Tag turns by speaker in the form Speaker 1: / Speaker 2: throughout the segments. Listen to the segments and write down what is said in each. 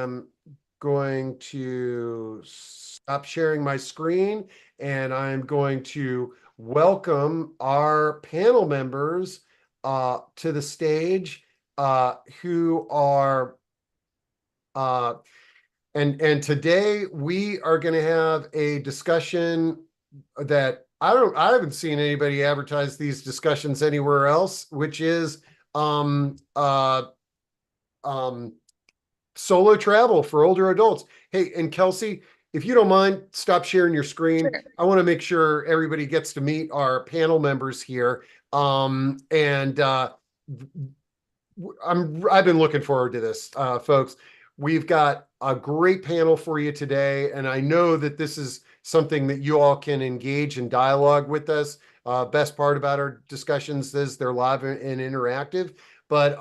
Speaker 1: am going to stop sharing my screen and I'm going to welcome our panel members to the stage who are uh, and today we are going to have a discussion that I haven't seen anybody advertise these discussions anywhere else, which is um uh um solo travel for older adults. Hey, and Kelsey, if you don't mind, stop sharing your screen.
Speaker 2: Sure.
Speaker 1: I want to make sure everybody gets to meet our panel members here. And I've been looking forward to this, folks. We've got a great panel for you today, and I know that this is something that you all can engage in dialogue with us. Best part about our discussions is they're live and interactive. But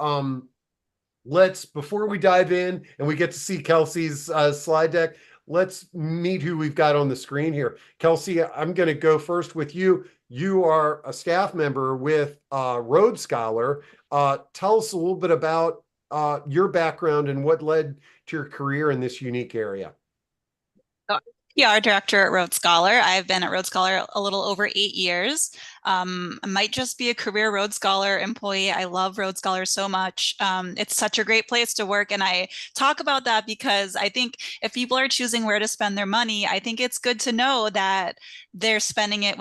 Speaker 1: let's, before we dive in and we get to see Kelsey's slide deck, let's meet who we've got on the screen here. Kelsey, I'm going to go first with you. You are a staff member with Rhodes Scholar. Tell us a little bit about your background and what led to your career in this unique area.
Speaker 2: PR director at Rhodes Scholar. I've been at Rhodes Scholar a little over 8 years. I might just be a career Rhodes Scholar employee. I love Rhodes Scholar so much. It's such a great place to work. And I talk about that because I think if people are choosing where to spend their money, I think it's good to know that when they're spending it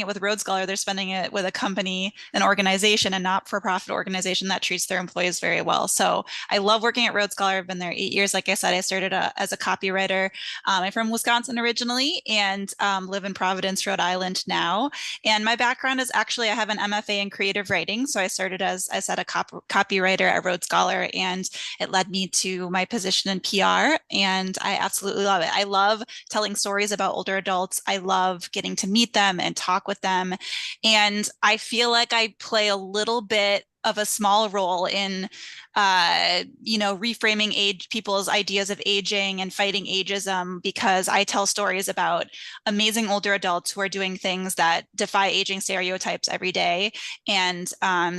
Speaker 2: with Rhodes Scholar, they're spending it with a company, an organization, a not-for-profit organization that treats their employees very well. So I love working at Rhodes Scholar. I've been there 8 years. Like I said, I started as a copywriter. I'm from Wisconsin originally and live in Providence, Rhode Island now. And my background is actually I have an MFA in creative writing. So I started as I said a copywriter at Rhodes Scholar, and it led me to my position in PR. And I absolutely love it. I love telling stories about older adults. I love getting to meet them and talk with them. And I feel like I play a little bit of a small role in reframing people's ideas of aging and fighting ageism, because I tell stories about amazing older adults who are doing things that defy aging stereotypes every day. And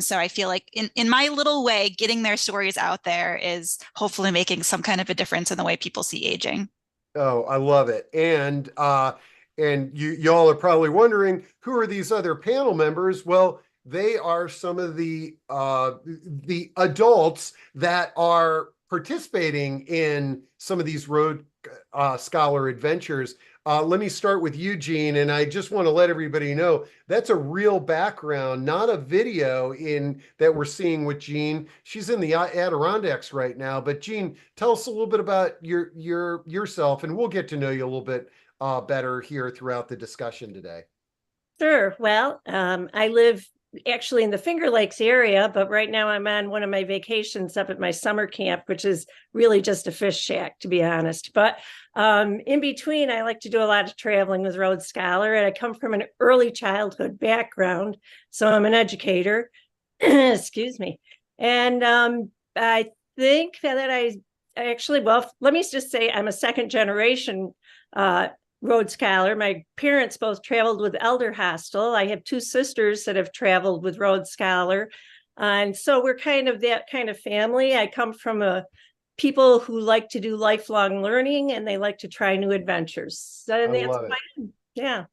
Speaker 2: so I feel like in my little way, getting their stories out there is hopefully making some kind of a difference in the way people see aging.
Speaker 1: Oh, I love it. And y'all are probably wondering, who are these other panel members? Well, they are some of the adults that are participating in some of these Road Scholar adventures. Let me start with Eugene, and I just want to let everybody know that's a real background, not a video in that we're seeing with Jean. She's in the Adirondacks right now. But Jean, tell us a little bit about yourself, and we'll get to know you a little bit better here throughout the discussion today.
Speaker 3: Sure. Well, I live actually in the Finger Lakes area, but right now I'm on one of my vacations up at my summer camp, which is really just a fish shack, to be honest. But in between, I like to do a lot of traveling with Rhodes Scholar, and I come from an early childhood background, so I'm an educator. Excuse me. And I think that I actually, well, let me just say I'm a second generation Rhodes Scholar. My parents both traveled with Elder Hostel. I have two sisters that have traveled with Rhodes Scholar. And so we're kind of that kind of family. I come from a people who like to do lifelong learning, and they like to try new adventures.
Speaker 1: I
Speaker 3: And that's
Speaker 1: love it.
Speaker 3: yeah.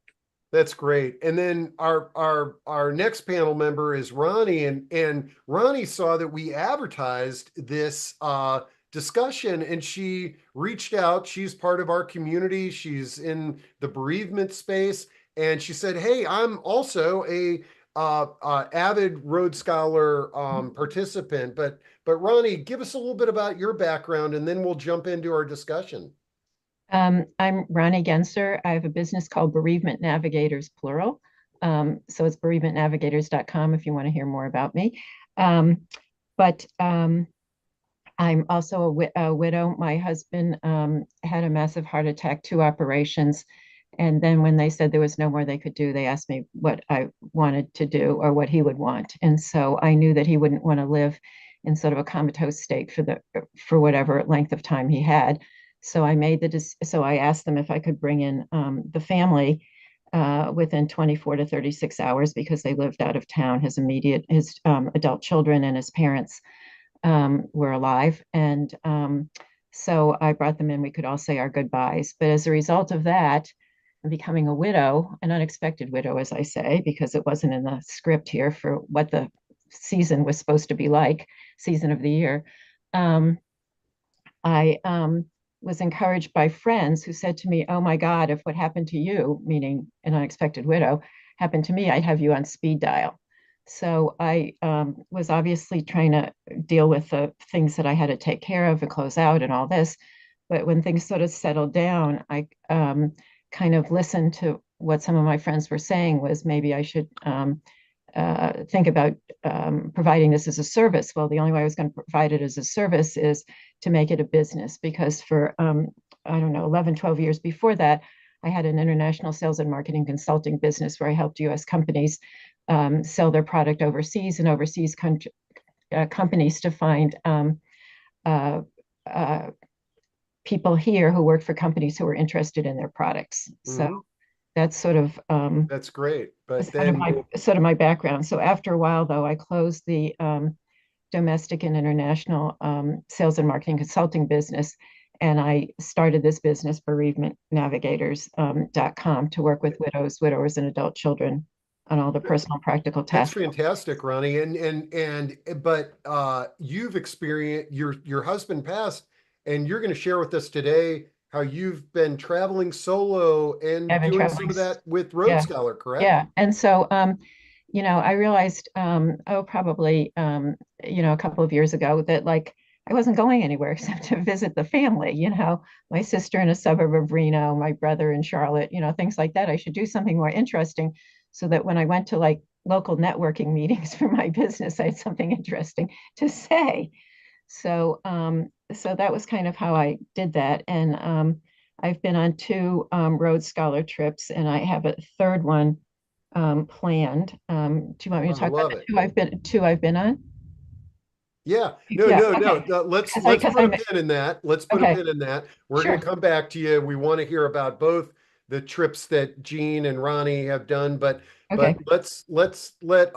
Speaker 1: That's great. And then our next panel member is Ronnie, and Ronnie saw that we advertised this discussion, and she reached out. She's part of our community. She's in the bereavement space, and she said, "Hey, I'm also a avid Rhodes Scholar participant." But Ronnie, give us a little bit about your background, and then we'll jump into our discussion.
Speaker 4: I'm Ronnie Genser. I have a business called Bereavement Navigators, plural. So it's bereavementnavigators.com if you want to hear more about me. But I'm also a widow. My husband had a massive heart attack, two operations. And then when they said there was no more they could do, they asked me what I wanted to do or what he would want. And so I knew that he wouldn't want to live in sort of a comatose state for whatever length of time he had. So I asked them if I could bring in the family within 24 to 36 hours because they lived out of town. His adult children and his parents were alive. And So I brought them in. We could all say our goodbyes. But as a result of that, I'm becoming a widow, an unexpected widow, as I say, because it wasn't in the script here for what the season was supposed to be like, season of the year. I was encouraged by friends who said to me, "Oh my God, if what happened to you," meaning an unexpected widow, happened to me, I'd have you on speed dial. So I was obviously trying to deal with the things that I had to take care of and close out and all this. But when things sort of settled down, I kind of listened to what some of my friends were saying was maybe I should think about providing this as a service. Well, the only way I was going to provide it as a service is to make it a business, because for, I don't know, 11, 12 years before that, I had an international sales and marketing consulting business where I helped US companies sell their product overseas, and overseas companies to find uh, uh, people here who worked for companies who were interested in their products. So that's sort of
Speaker 1: That's great. But
Speaker 4: sort of my background. So after a while, though, I closed the domestic and international sales and marketing consulting business, and I started this business, bereavementnavigators.com, to work with widows, widowers, and adult children on all the personal practical
Speaker 1: That's
Speaker 4: tasks.
Speaker 1: fantastic, Ronnie. But you've experienced your husband passed, and you're going to share with us today how you've been traveling solo and
Speaker 4: I've been
Speaker 1: doing
Speaker 4: traveling.
Speaker 1: some of that with Road Scholar, correct?
Speaker 4: Yeah. And so I realized probably a couple of years ago that like I wasn't going anywhere except to visit the family, my sister in a suburb of Reno, my brother in Charlotte, things like that. I should do something more interesting so that when I went to like local networking meetings for my business, I had something interesting to say. So that was kind of how I did that. And I've been on 2 Road Scholar trips, and I have a third one planned. Do you want me to talk about the two I've been on?
Speaker 1: Yeah.
Speaker 4: Yeah.
Speaker 1: No.
Speaker 4: Okay.
Speaker 1: Let's
Speaker 4: Because
Speaker 1: put a pin in that. Let's put a
Speaker 4: okay.
Speaker 1: pin in that. We're
Speaker 4: Sure.
Speaker 1: going to come back to you. We want to hear about both the trips that Jean and Ronnie have done, but
Speaker 4: Okay.
Speaker 1: let's let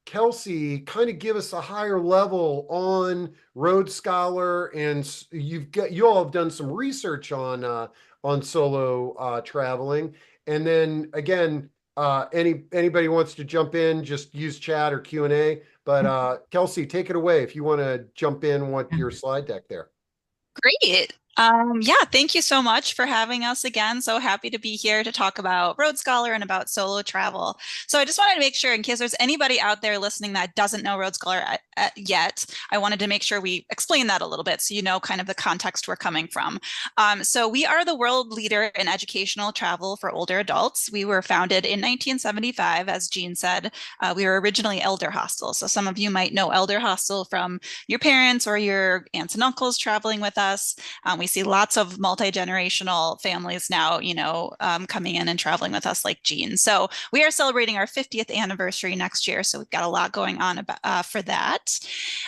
Speaker 1: Kelsey kind of give us a higher level on Road Scholar, and you all have done some research on solo traveling, and then again, anybody wants to jump in, just use chat or Q&A. But Kelsey, take it away if you want to jump in with your slide deck there.
Speaker 2: Great. Yeah, thank you so much for having us again. So happy to be here to talk about Road Scholar and about solo travel. So I just wanted to make sure, in case there's anybody out there listening that doesn't know Road Scholar yet, I wanted to make sure we explain that a little bit so you know kind of the context we're coming from. So we are the world leader in educational travel for older adults. We were founded in 1975, as Jean said. We were originally Elder Hostel. So some of you might know Elder Hostel from your parents or your aunts and uncles traveling with us. We see lots of multi-generational families now, coming in and traveling with us like Jean. So we are celebrating our 50th anniversary next year. So we've got a lot going on for that.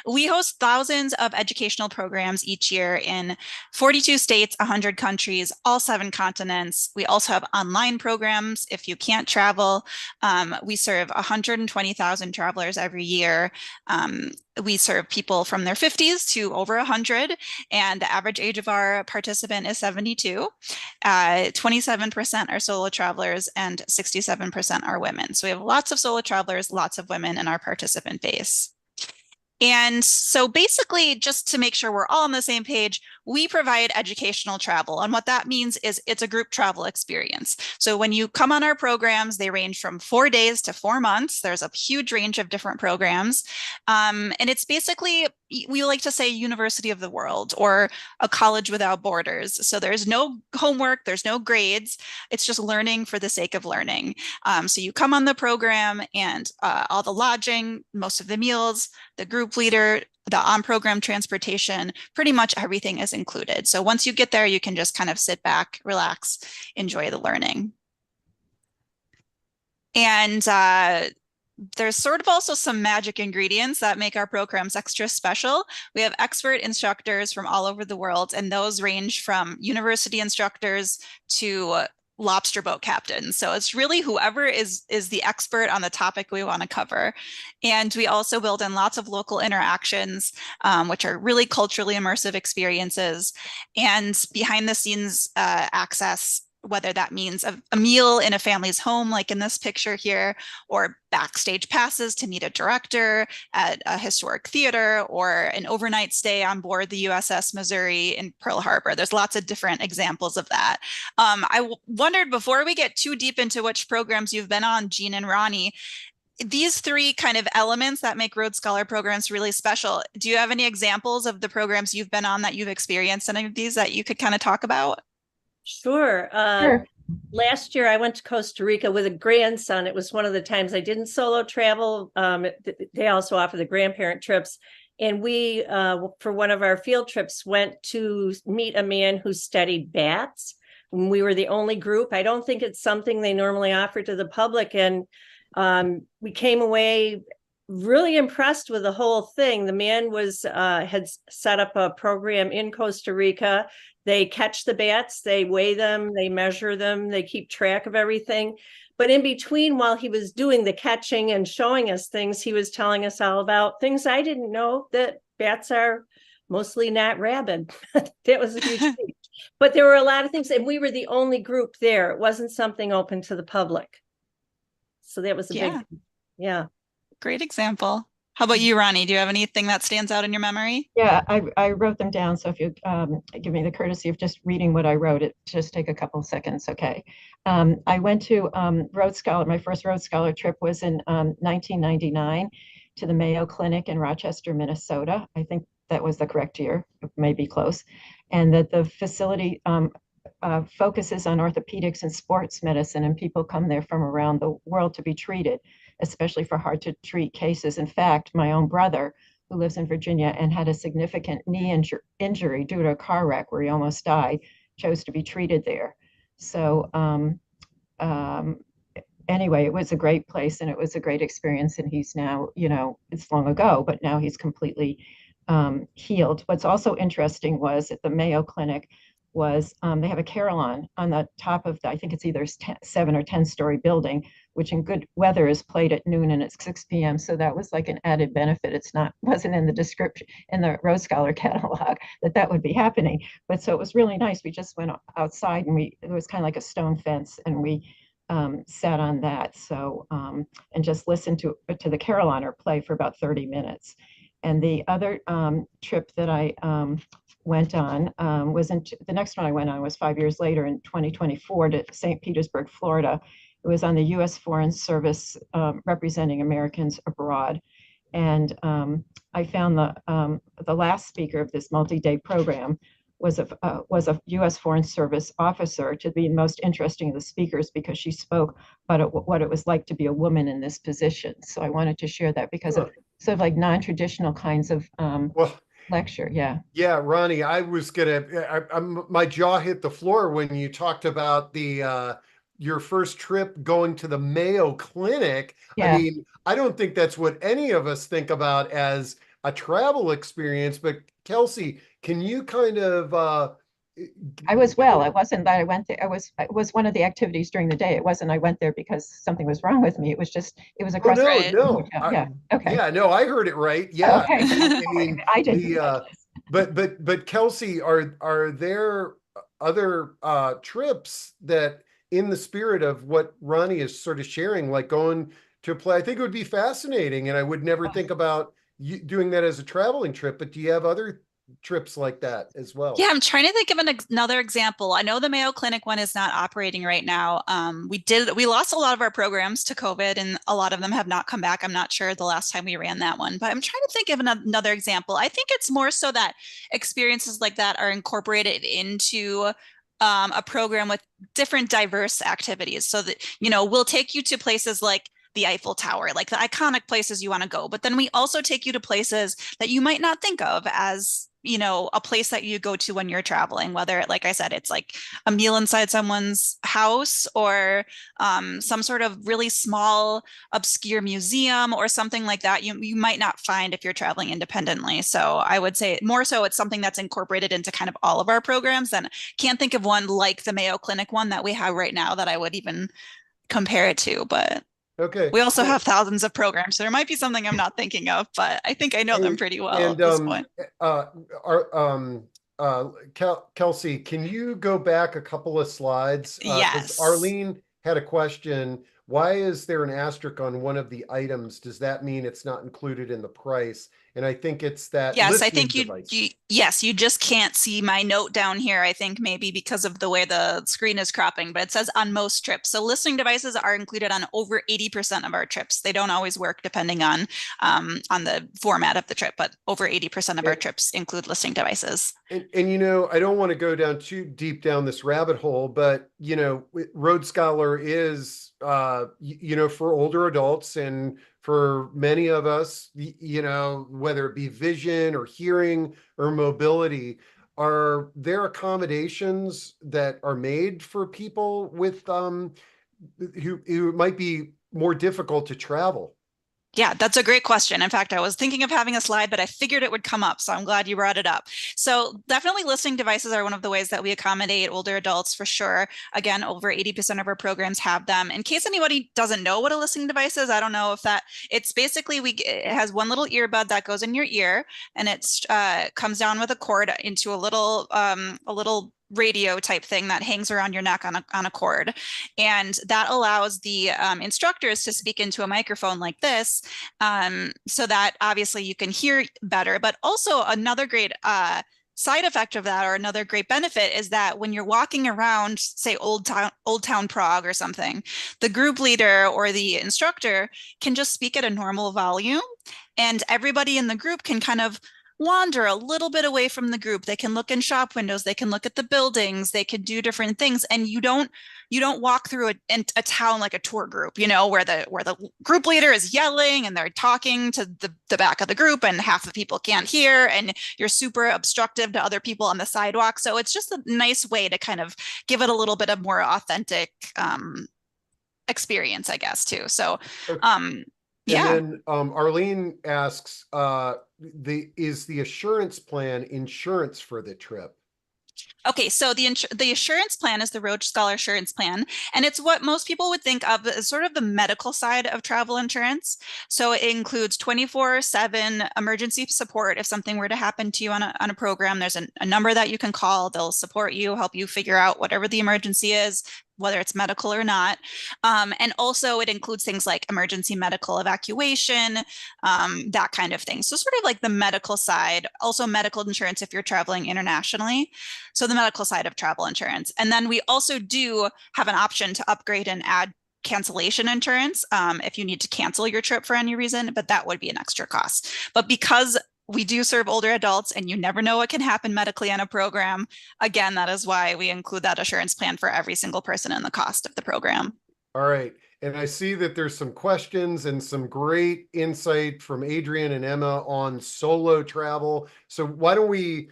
Speaker 2: We host thousands of educational programs each year in 42 states, 100 countries, all 7 continents. We also have online programs if you can't travel. We serve 120,000 travelers every year. We serve people from their 50s to over 100, and the average age of our participant is 72. 27% are solo travelers and 67% are women. So we have lots of solo travelers, lots of women in our participant base. And so basically, just to make sure we're all on the same page, we provide educational travel. And what that means is it's a group travel experience. So when you come on our programs, they range from 4 days to 4 months. There's a huge range of different programs. And it's basically, we like to say, University of the World or a college without borders. So there's no homework, there's no grades. It's just learning for the sake of learning. So you come on the program, and all the lodging, most of the meals, the group leader, the on-program transportation, pretty much everything is included. So once you get there, you can just kind of sit back, relax, enjoy the learning. And there's sort of also some magic ingredients that make our programs extra special. We have expert instructors from all over the world, and those range from university instructors to lobster boat captains. So it's really whoever is the expert on the topic we want to cover. And we also build in lots of local interactions, which are really culturally immersive experiences, and behind the scenes access, whether that means a meal in a family's home, like in this picture here, or backstage passes to meet a director at a historic theater, or an overnight stay on board the USS Missouri in Pearl Harbor. There's lots of different examples of that. I wondered, before we get too deep into which programs you've been on, Jean and Ronnie, these three kind of elements that make Rhodes Scholar programs really special. Do you have any examples of the programs you've been on that you've experienced, any of these that you could kind of talk about?
Speaker 3: Sure.
Speaker 4: Sure.
Speaker 3: Last year, I went to Costa Rica with a grandson. It was one of the times I didn't solo travel. They also offer the grandparent trips. And we, for one of our field trips, went to meet a man who studied bats. And we were the only group. I don't think it's something they normally offer to the public. And we came away really impressed with the whole thing. The man had set up a program in Costa Rica. They catch the bats, they weigh them, they measure them, they keep track of everything. But in between, while he was doing the catching and showing us things, he was telling us all about things I didn't know, that bats are mostly not rabid. That was a huge thing. But there were a lot of things, and we were the only group there. It wasn't something open to the public. So that was a big, yeah.
Speaker 2: Great example. How about you, Ronnie? Do you have anything that stands out in your memory?
Speaker 4: Yeah, I wrote them down. So if you give me the courtesy of just reading what I wrote, it just take a couple of seconds. Okay. I went to Rhodes Scholar. My first Rhodes Scholar trip was in 1999 to the Mayo Clinic in Rochester, Minnesota. I think that was the correct year, maybe close. And that the facility focuses on orthopedics and sports medicine, and people come there from around the world to be treated, especially for hard to treat cases. In fact, my own brother, who lives in Virginia and had a significant knee injury due to a car wreck where he almost died, chose to be treated there. So anyway, it was a great place and it was a great experience. And he's now, it's long ago, but now he's completely healed. What's also interesting was at the Mayo Clinic was they have a carillon on the top of I think it's either 7 or 10-story building, which in good weather is played at noon and at 6 p.m. So that was like an added benefit. Wasn't in the description in the Rhodes Scholar catalog that would be happening. But so it was really nice. We just went outside and it was kind of like a stone fence, and we sat on that. So and just listened to the carillon play for about 30 minutes. And the other trip that I went on the next one I went on was 5 years later in 2024 to St. Petersburg, Florida. It was on the U.S. Foreign Service representing Americans abroad. And I found the last speaker of this multi-day program was a U.S. Foreign Service officer, to be the most interesting of the speakers because she spoke about what it was like to be a woman in this position. So I wanted to share that because of sort of like non-traditional kinds of lecture. Yeah.
Speaker 1: Yeah, Ronnie, I was my jaw hit the floor when you talked about your first trip going to the Mayo Clinic.
Speaker 4: Yeah.
Speaker 1: I mean, I don't think that's what any of us think about as a travel experience, but Kelsey, can you kind of
Speaker 4: I was well. It wasn't that I went there. It was one of the activities during the day. It wasn't I went there because something was wrong with me. It was just it was across.
Speaker 1: No.
Speaker 4: Yeah. Okay.
Speaker 1: Yeah, no, I heard it right. Yeah.
Speaker 4: Okay.
Speaker 1: I mean,
Speaker 4: I didn't.
Speaker 1: but Kelsey, are there other trips that, in the spirit of what Ronnie is sort of sharing, like going to a play? I think it would be fascinating, and I would never think about you doing that as a traveling trip. But do you have other trips like that as well?
Speaker 2: Yeah, I'm trying to think of another example. I know the Mayo Clinic one is not operating right now. We lost a lot of our programs to COVID, and a lot of them have not come back. I'm not sure the last time we ran that one, but I'm trying to think of another example. I think it's more so that experiences like that are incorporated into a program with different diverse activities, so that, we'll take you to places like the Eiffel Tower, like the iconic places you want to go. But then we also take you to places that you might not think of as, you know, a place that you go to when you're traveling, whether, like I said, it's like a meal inside someone's house or some sort of really small, obscure museum or something like that, you might not find if you're traveling independently. So I would say more so it's something that's incorporated into kind of all of our programs. And can't think of one like the Mayo Clinic one that we have right now that I would even compare it to, but
Speaker 1: Okay.
Speaker 2: we also have thousands of programs. So there might be something I'm not thinking of, but I think I know them pretty well at this point.
Speaker 1: Kelsey, can you go back a couple of slides? 'Cause
Speaker 2: Yes.
Speaker 1: Arlene had a question. Why is there an asterisk on one of the items? Does that mean it's not included in the price? And I think it's that
Speaker 2: Yes, I
Speaker 1: listening
Speaker 2: think
Speaker 1: device.
Speaker 2: yes, you just can't see my note down here. I think maybe because of the way the screen is cropping, but it says on most trips. So listening devices are included on over 80% of our trips. They don't always work depending on the format of the trip, but over 80% of our trips include listening devices.
Speaker 1: And you know, I don't want to go down too deep down this rabbit hole, but you know, Road Scholar is you know, for older adults and for many of us, you know, whether it be vision or hearing or mobility, are there accommodations that are made for people with who might be more difficult to travel?
Speaker 2: Yeah, that's a great question. In fact, I was thinking of having a slide, but I figured it would come up. So I'm glad you brought it up. So definitely listening devices are one of the ways that we accommodate older adults for sure. Again, over 80% of our programs have them. In case anybody doesn't know what a listening device is, I don't know if it's basically, it has one little earbud that goes in your ear and it comes down with a cord into a little radio type thing that hangs around your neck on a cord. And that allows the instructors to speak into a microphone like this, so that obviously you can hear better. But also another great side effect of that, or another great benefit, is that when you're walking around, say Old Town Prague or something, the group leader or the instructor can just speak at a normal volume, and everybody in the group can kind of wander a little bit away from the group. They can look in shop windows, they can look at the buildings, they can do different things, and you don't walk through a town like a tour group, you know, where the group leader is yelling and they're talking to the back of the group and half the people can't hear, and you're super obstructive to other people on the sidewalk. So it's just a nice way to kind of give it a little bit of more authentic experience, I guess, too. So yeah.
Speaker 1: And then Arlene asks, is the assurance plan insurance for the trip?
Speaker 2: Okay, so the assurance plan is the Road Scholar Assurance Plan, and it's what most people would think of as sort of the medical side of travel insurance. So it includes 24/7 emergency support if something were to happen to you on a program. There's a number that you can call. They'll support you, help you figure out whatever the emergency is, whether it's medical or not. And also it includes things like emergency medical evacuation, that kind of thing. So sort of like the medical side, also medical insurance if you're traveling internationally. So the medical side of travel insurance. And then we also do have an option to upgrade and add cancellation insurance if you need to cancel your trip for any reason, but that would be an extra cost. But because we do serve older adults and you never know what can happen medically on a program, again, that is why we include that assurance plan for every single person in the cost of the program.
Speaker 1: All right. And I see that there's some questions and some great insight from Adrian and Emma on solo travel. So why don't we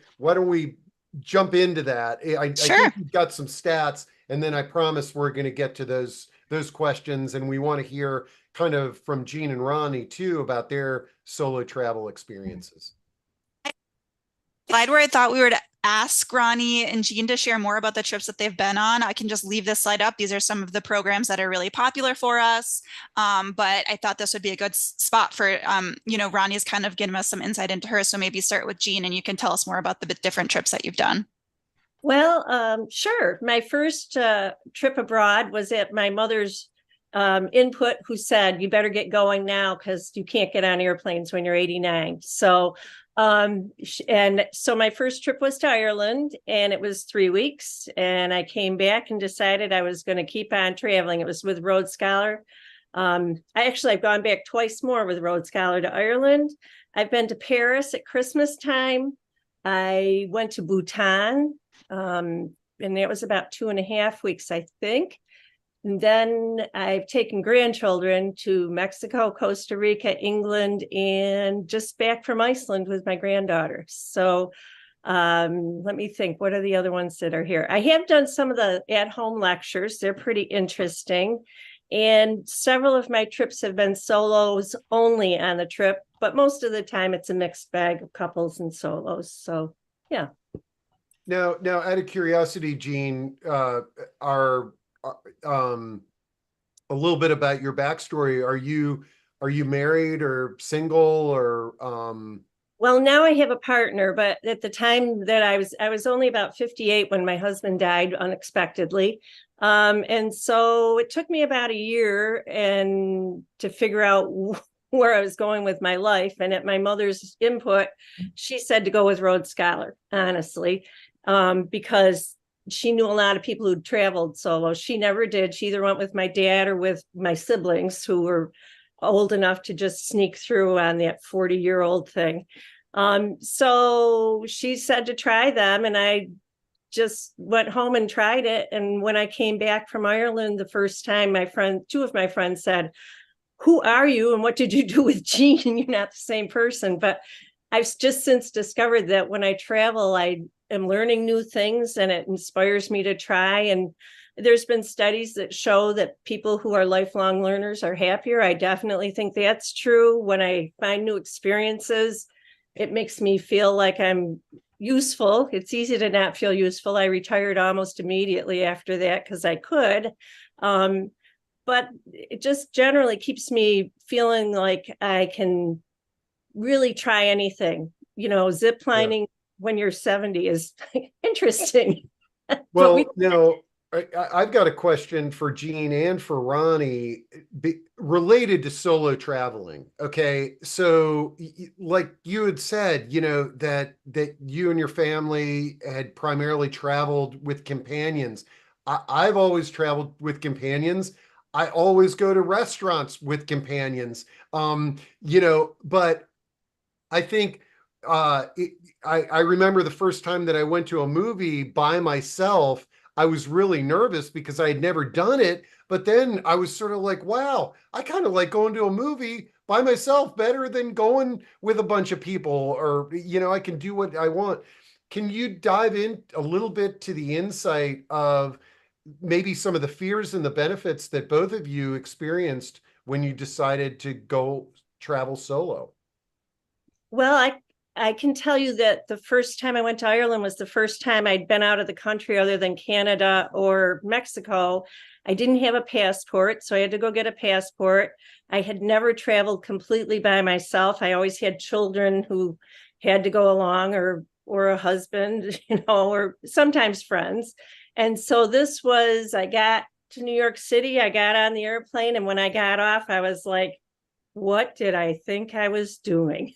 Speaker 1: jump into that? I think we've got some stats, and then I promise we're going to get to those questions, and we want to hear kind of from Jean and Ronnie too about their solo travel experiences.
Speaker 2: Slide where I thought we would ask Ronnie and Jean to share more about the trips that they've been on. I can just leave this slide up. These are some of the programs that are really popular for us. But I thought this would be a good spot for, you know, Ronnie's kind of given us some insight into her. So maybe start with Jean and you can tell us more about the different trips that you've done.
Speaker 3: Well, sure. My first trip abroad was at my mother's input, who said, you better get going now because you can't get on airplanes when you're 89. So and so my first trip was to Ireland, and it was 3 weeks, and I came back and decided I was going to keep on traveling. It was with Road Scholar. I've gone back twice more with Road Scholar to Ireland. I've been to Paris at Christmas time. I went to Bhutan, and that was about 2.5 weeks, I think. And then I've taken grandchildren to Mexico, Costa Rica, England, and just back from Iceland with my granddaughter. So Let me think, what are the other ones that are here? I have done some of the at-home lectures. They're pretty interesting. And several of my trips have been solos only on the trip, but most of the time it's a mixed bag of couples and solos. So, yeah.
Speaker 1: Now, out of curiosity, Jean, a little bit about your backstory. Are you married or single or
Speaker 3: Well, now I have a partner, but at the time that I was only about 58 when my husband died unexpectedly. And so it took me about a year and to figure out where I was going with my life. And at my mother's input, she said to go with Rhodes Scholar, honestly, because she knew a lot of people who'd traveled solo. She never did. She either went with my dad or with my siblings who were old enough to just sneak through on that 40-year-old thing. So she said to try them, and I just went home and tried it. And when I came back from Ireland the first time, two of my friends said, "Who are you and what did you do with Jean? You're not the same person." But I've just since discovered that when I travel, I am learning new things and it inspires me to try. And there's been studies that show that people who are lifelong learners are happier. I definitely think that's true. When I find new experiences, it makes me feel like I'm useful. It's easy to not feel useful. I retired almost immediately after that because I could. But it just generally keeps me feeling like I can really try anything. Zip lining when you're 70 is interesting.
Speaker 1: well, now I've got a question for Jean and for Ronnie related to solo traveling. Okay. So like you had said, that you and your family had primarily traveled with companions. I've always traveled with companions. I always go to restaurants with companions. But I think I remember the first time that I went to a movie by myself. I was really nervous because I had never done it. But then I was sort of like, wow, I kind of like going to a movie by myself better than going with a bunch of people, or, I can do what I want. Can you dive in a little bit to the insight of maybe some of the fears and the benefits that both of you experienced when you decided to go travel solo?
Speaker 3: Well, I can tell you that the first time I went to Ireland was the first time I'd been out of the country other than Canada or Mexico. I didn't have a passport, so I had to go get a passport. I had never traveled completely by myself. I always had children who had to go along, or a husband, or sometimes friends. And so I got to New York City, I got on the airplane, and when I got off, I was like, what did I think I was doing?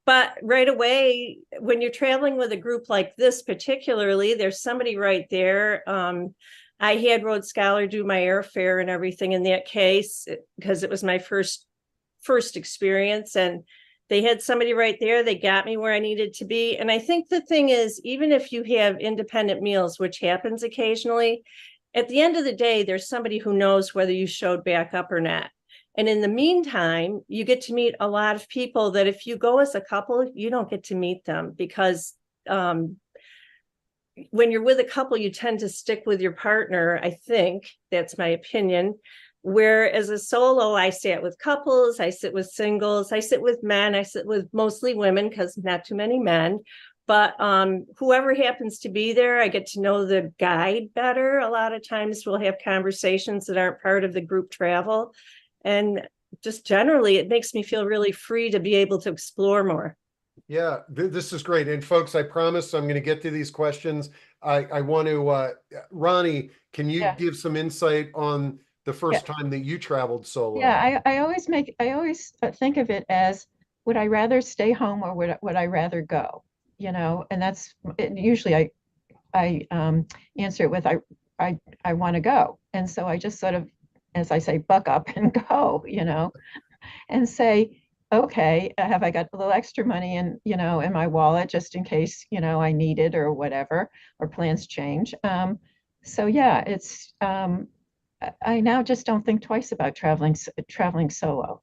Speaker 3: But right away, when you're traveling with a group like this, particularly, there's somebody right there. I had Rhodes Scholar do my airfare and everything in that case, because it was my first experience. And they had somebody right there. They got me where I needed to be. And I think the thing is, even if you have independent meals, which happens occasionally, at the end of the day, there's somebody who knows whether you showed back up or not. And in the meantime, you get to meet a lot of people that if you go as a couple, you don't get to meet them, because when you're with a couple, you tend to stick with your partner. I think that's my opinion. Where as a solo, I sat with couples, I sit with singles, I sit with men, I sit with mostly women because not too many men. But whoever happens to be there, I get to know the guide better. A lot of times we'll have conversations that aren't part of the group travel. And just generally, it makes me feel really free to be able to explore more.
Speaker 1: Yeah, this is great. And folks, I promise I'm going to get to these questions. I want to, Ronnie, can you give some insight on the first time that you traveled solo?
Speaker 4: Yeah, I always think of it as, would I rather stay home or would I rather go? And that's usually I answer it with I want to go. And so I just sort of, as I say, buck up and go, and say, okay, have I got a little extra money in my wallet just in case, I need it or whatever, or plans change. So yeah, it's, I now just don't think twice about traveling solo,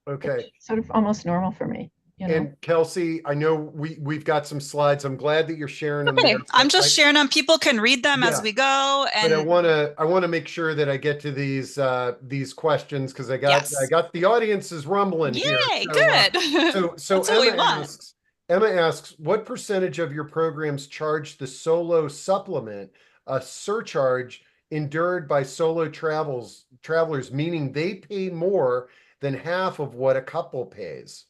Speaker 1: Okay.
Speaker 4: It's sort of almost normal for me. you know.
Speaker 1: And Kelsey, I know we've got some slides. I'm glad that you're sharing them
Speaker 2: Okay,
Speaker 1: there.
Speaker 2: I'm just sharing them. People can read them as
Speaker 1: Yeah.
Speaker 2: we go.
Speaker 1: But
Speaker 2: And
Speaker 1: I wanna make sure that I get to these questions because I
Speaker 2: yes.
Speaker 1: got the audiences rumbling here.
Speaker 2: Yay,
Speaker 1: So
Speaker 2: good.
Speaker 1: so
Speaker 2: That's what we want.
Speaker 1: Emma asks, what percentage of your programs charge the solo supplement, a surcharge endured by solo travelers, meaning they pay more than half of what a couple pays?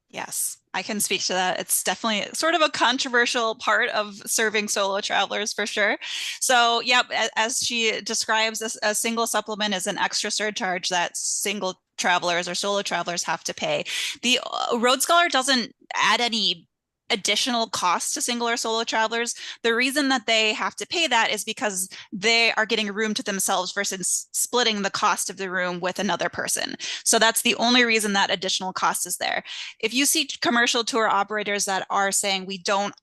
Speaker 2: Yes, I can speak to that. It's definitely sort of a controversial part of serving solo travelers for sure. So, yep, as she describes, a single supplement is an extra surcharge that single travelers or solo travelers have to pay. The Road Scholar doesn't add any additional cost to single or solo travelers. The reason that they have to pay that is because they are getting a room to themselves versus splitting the cost of the room with another person. So that's the only reason that additional cost is there. If you see commercial tour operators that are saying we don't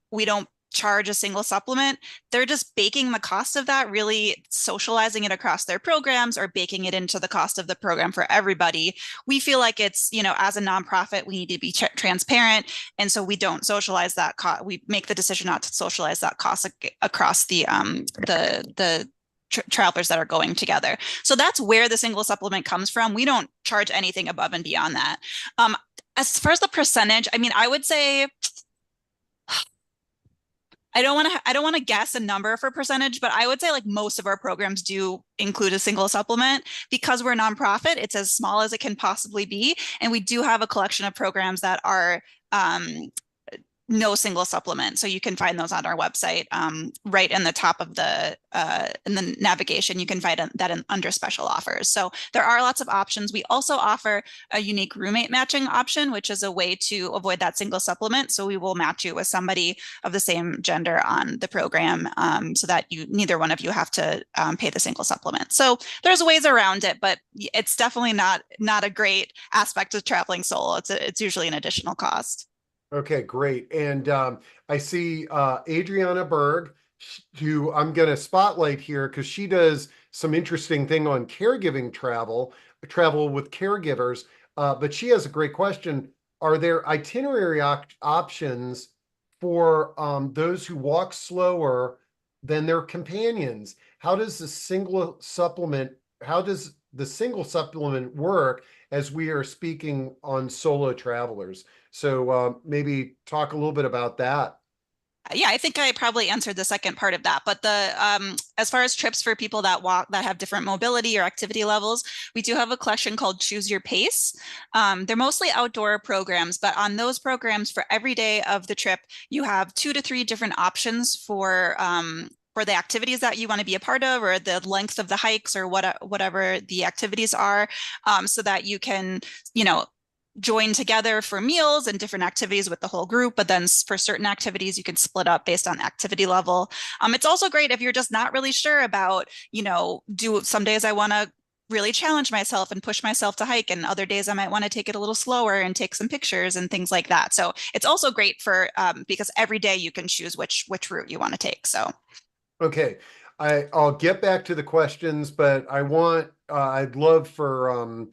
Speaker 2: charge a single supplement, they're just baking the cost of that, really socializing it across their programs or baking it into the cost of the program for everybody. We feel like it's, as a nonprofit, we need to be transparent. And so we don't socialize that cost. We make the decision not to socialize that cost across the travelers that are going together. So that's where the single supplement comes from. We don't charge anything above and beyond that. As far as the percentage, I mean, I would say I don't want to guess a number for percentage, but I would say like most of our programs do include a single supplement because we're a nonprofit. It's as small as it can possibly be, and we do have a collection of programs that are no single supplement. So you can find those on our website, right in the top of in the navigation. You can find that under special offers. So there are lots of options. We also offer a unique roommate matching option, which is a way to avoid that single supplement. So we will match you with somebody of the same gender on the program, so that neither one of you have to pay the single supplement. So there's ways around it, but it's definitely not a great aspect of traveling solo. It's usually an additional cost.
Speaker 1: Okay, great. And I see Adriana Berg, who I'm going to spotlight here because she does some interesting thing on caregiving travel with caregivers. But she has a great question. Are there itinerary options for those who walk slower than their companions? How does the single supplement work as we are speaking on solo travelers? So maybe talk a little bit about that.
Speaker 2: Yeah, I think I probably answered the second part of that. But as far as trips for people that have different mobility or activity levels, we do have a collection called Choose Your Pace. They're mostly outdoor programs, but on those programs for every day of the trip, you have 2 to 3 different options for the activities that you want to be a part of, or the length of the hikes, or whatever the activities are, so that you can, join together for meals and different activities with the whole group. But then for certain activities, you can split up based on activity level. It's also great if you're just not really sure about, some days I want to really challenge myself and push myself to hike, and other days I might want to take it a little slower and take some pictures and things like that. So it's also great for because every day you can choose which route you want to take. So
Speaker 1: okay, I'll get back to the questions, but I'd love for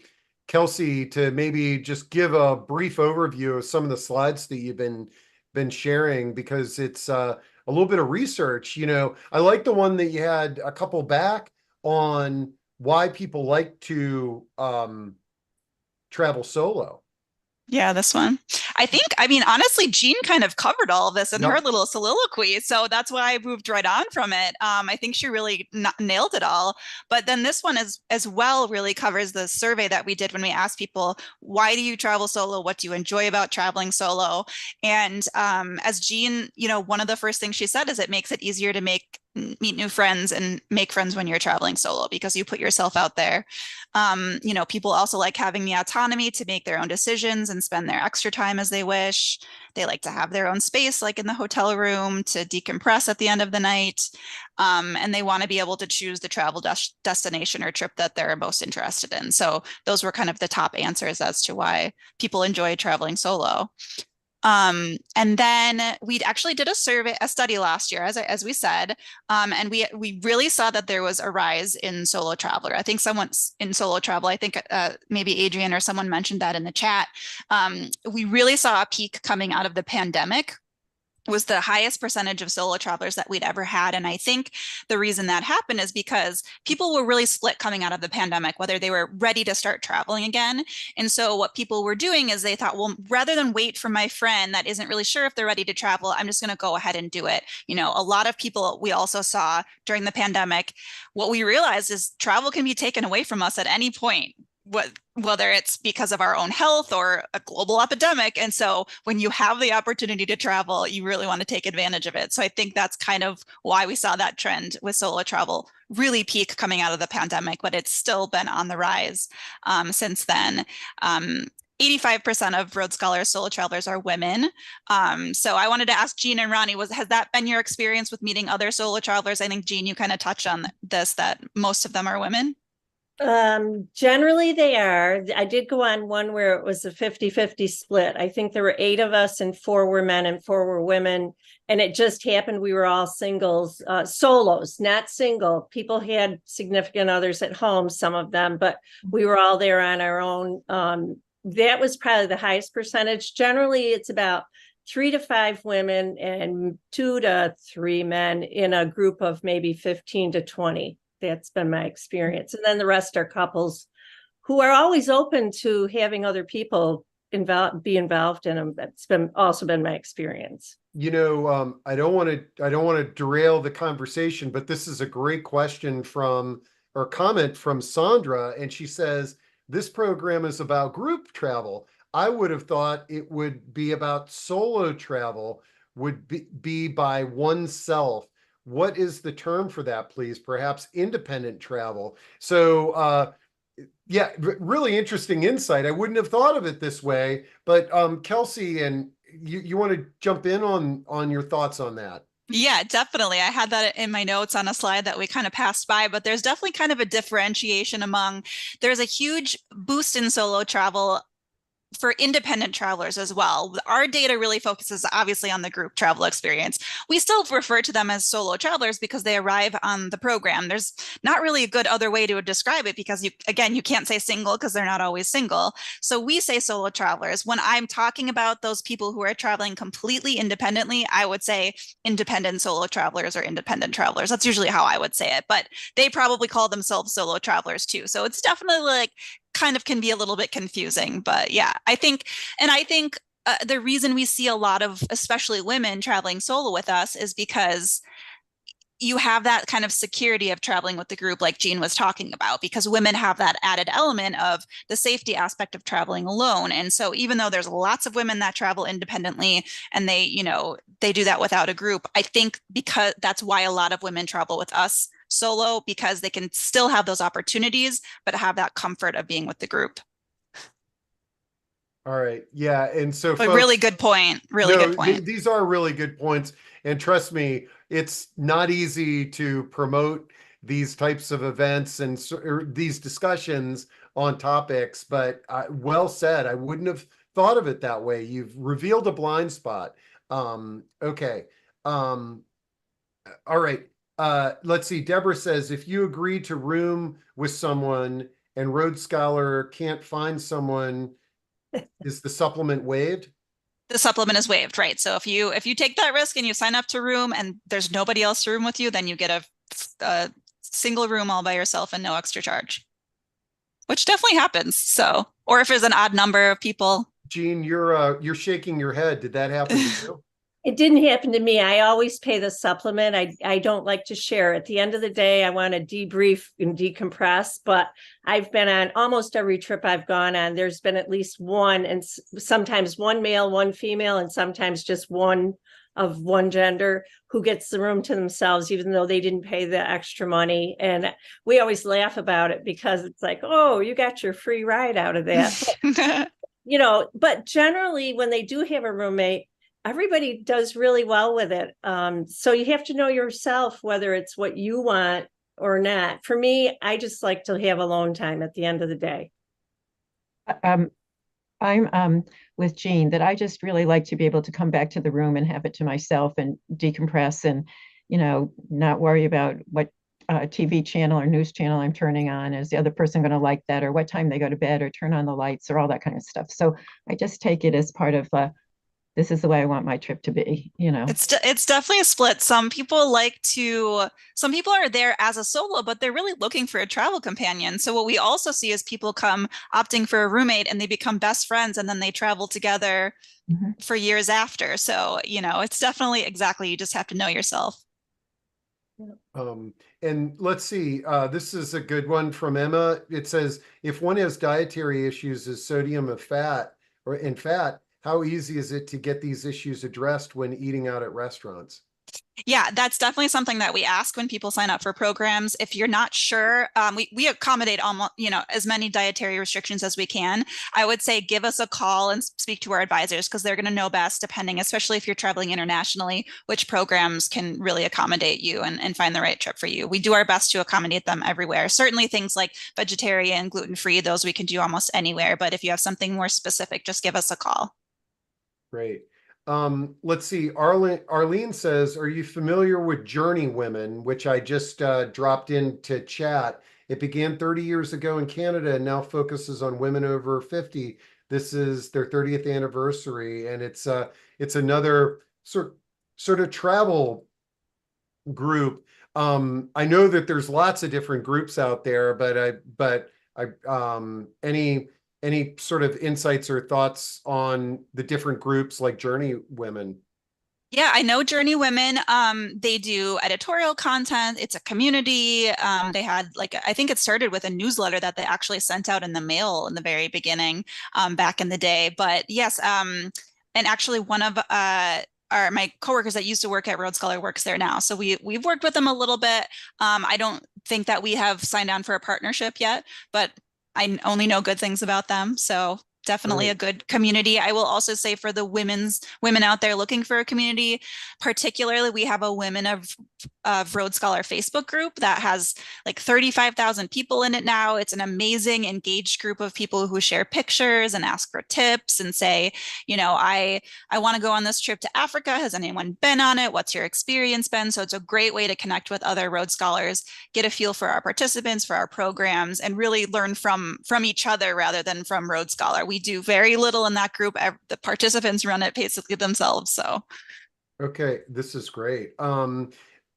Speaker 1: Kelsey to maybe just give a brief overview of some of the slides that you've been sharing, because it's a little bit of research. I like the one that you had a couple back on why people like to travel solo.
Speaker 2: yeah, this one. I mean, honestly, Jean kind of covered all of this in her
Speaker 1: Yep.
Speaker 2: little soliloquy. So that's why I moved right on from it. I think she really nailed it all. But then this one as well really covers the survey that we did when we asked people, why do you travel solo? What do you enjoy about traveling solo? And as Jean, one of the first things she said is it makes it easier to meet new friends and make friends when you're traveling solo because you put yourself out there. People also like having the autonomy to make their own decisions and spend their extra time as they wish. They like to have their own space, like in the hotel room, to decompress at the end of the night. And they want to be able to choose the travel destination or trip that they're most interested in. So those were kind of the top answers as to why people enjoy traveling solo. And then we actually did a study last year, as we said, and we really saw that there was a rise in solo traveler. I think someone's in solo travel. I think maybe Adrian or someone mentioned that in the chat. We really saw a peak coming out of the pandemic. Was the highest percentage of solo travelers that we'd ever had. And I think the reason that happened is because people were really split coming out of the pandemic, whether they were ready to start traveling again. And so what people were doing is they thought, well, rather than wait for my friend that isn't really sure if they're ready to travel, I'm just going to go ahead and do it. You know, a lot of people we also saw during the pandemic, what we realized is travel can be taken away from us at any point. Whether it's because of our own health or a global epidemic. And so when you have the opportunity to travel, you really want to take advantage of it. So I think that's kind of why we saw that trend with solo travel really peak coming out of the pandemic, but it's still been on the rise since then. 85% of Rhodes Scholars solo travelers are women. So I wanted to ask Jean and Ronnie, has that been your experience with meeting other solo travelers? I think Jean, you kind of touched on this, that most of them are women.
Speaker 3: Generally they are. I did go on one where it was a 50-50 split. I think there were 8 of us and 4 were men and 4 were women. And it just happened we were all singles, solos, not single. People had significant others at home, some of them, but we were all there on our own. That was probably the highest percentage. Generally, it's about 3 to 5 women and 2 to 3 men in a group of maybe 15 to 20. That's been my experience. And then the rest are couples who are always open to having other people be involved in them. That's also been my experience.
Speaker 1: You know, I don't want to derail the conversation, but this is a great question or comment from Sandra. And she says, this program is about group travel. I would have thought it would be about solo travel, would be by oneself. What is the term for that, please? Perhaps independent travel. So, yeah, really interesting insight. I wouldn't have thought of it this way, but Kelsey, and you want to jump in on your thoughts on that?
Speaker 2: Yeah, definitely. I had that in my notes on a slide that we kind of passed by, but there's definitely kind of a differentiation there's a huge boost in solo travel for independent travelers as well. Our data really focuses obviously on the group travel experience. We still refer to them as solo travelers because they arrive on the program. There's not really a good other way to describe it because you can't say single because they're not always single. So we say solo travelers. When I'm talking about those people who are traveling completely independently, I would say independent solo travelers or independent travelers. That's usually how I would say it, but they probably call themselves solo travelers too. So it's definitely like kind of can be a little bit confusing, but yeah, I think the reason we see a lot of, especially women traveling solo with us is because you have that kind of security of traveling with the group like Jean was talking about, because women have that added element of the safety aspect of traveling alone. And so even though there's lots of women that travel independently and they do that without a group, I think because that's why a lot of women travel with us solo, because they can still have those opportunities, but have that comfort of being with the group.
Speaker 1: All right. Yeah. And so
Speaker 2: folks, really good point. Good point.
Speaker 1: These are really good points. And trust me, it's not easy to promote these types of events and these discussions on topics, but well said. I wouldn't have thought of it that way. You've revealed a blind spot. Okay. All right. Let's see. Deborah says, if you agree to room with someone and Rhodes Scholar can't find someone, is the supplement waived?
Speaker 2: The supplement is waived, right? So if you take that risk and you sign up to room and there's nobody else to room with you, then you get a single room all by yourself and no extra charge, which definitely happens. So, or if there's an odd number of people.
Speaker 1: Jean, you're shaking your head. Did that happen to you?
Speaker 3: It didn't happen to me. I always pay the supplement. I don't like to share. At the end of the day, I want to debrief and decompress, but I've been on almost every trip I've gone on. There's been at least one, and sometimes one male, one female, and sometimes just one of one gender who gets the room to themselves, even though they didn't pay the extra money. And we always laugh about it because it's like, oh, you got your free ride out of that. But generally when they do have a roommate, everybody does really well with it. So you have to know yourself whether it's what you want or not. For me, I just like to have alone time at the end of the day.
Speaker 4: I'm with Jean that I just really like to be able to come back to the room and have it to myself and decompress and, not worry about what TV channel or news channel I'm turning on. Is the other person going to like that, or what time they go to bed, or turn on the lights, or all that kind of stuff. So I just take it as part of this is the way I want my trip to be.
Speaker 2: It's definitely a split. Some people are there as a solo, but they're really looking for a travel companion. So what we also see is people come opting for a roommate and they become best friends and then they travel together
Speaker 4: Mhm.
Speaker 2: for years after. So, it's definitely exactly, you just have to know yourself.
Speaker 1: And let's see, this is a good one from Emma. It says, if one has dietary issues as sodium of fat or in fat, how easy is it to get these issues addressed when eating out at restaurants?
Speaker 2: Yeah, that's definitely something that we ask when people sign up for programs. If you're not sure, we accommodate almost, as many dietary restrictions as we can. I would say give us a call and speak to our advisors because they're going to know best, depending, especially if you're traveling internationally, which programs can really accommodate you and find the right trip for you. We do our best to accommodate them everywhere. Certainly things like vegetarian, gluten-free, those we can do almost anywhere. But if you have something more specific, just give us a call.
Speaker 1: Great. Let's see. Arlene says, are you familiar with Journey Women, which I just dropped into chat? It began 30 years ago in Canada and now focuses on women over 50. This is their 30th anniversary, and it's another sort of travel group. I know that there's lots of different groups out there, any sort of insights or thoughts on the different groups like Journey Women?
Speaker 2: Yeah, I know Journey Women. They do editorial content. It's a community. They had I think it started with a newsletter that they actually sent out in the mail in the very beginning, back in the day. But yes, and actually one of my coworkers that used to work at Road Scholar works there now. So we've worked with them a little bit. I don't think that we have signed on for a partnership yet, but I only know good things about them. So definitely a good community. I will also say for the women out there looking for a community, particularly we have a Women of Road Scholar Facebook group that has like 35,000 people in it now. It's an amazing engaged group of people who share pictures and ask for tips and say, I want to go on this trip to Africa. Has anyone been on it? What's your experience been? So it's a great way to connect with other road scholars, get a feel for our participants, for our programs, and really learn from each other rather than from Road Scholar. We do very little in that group. The participants run it basically themselves. So.
Speaker 1: Okay, this is great.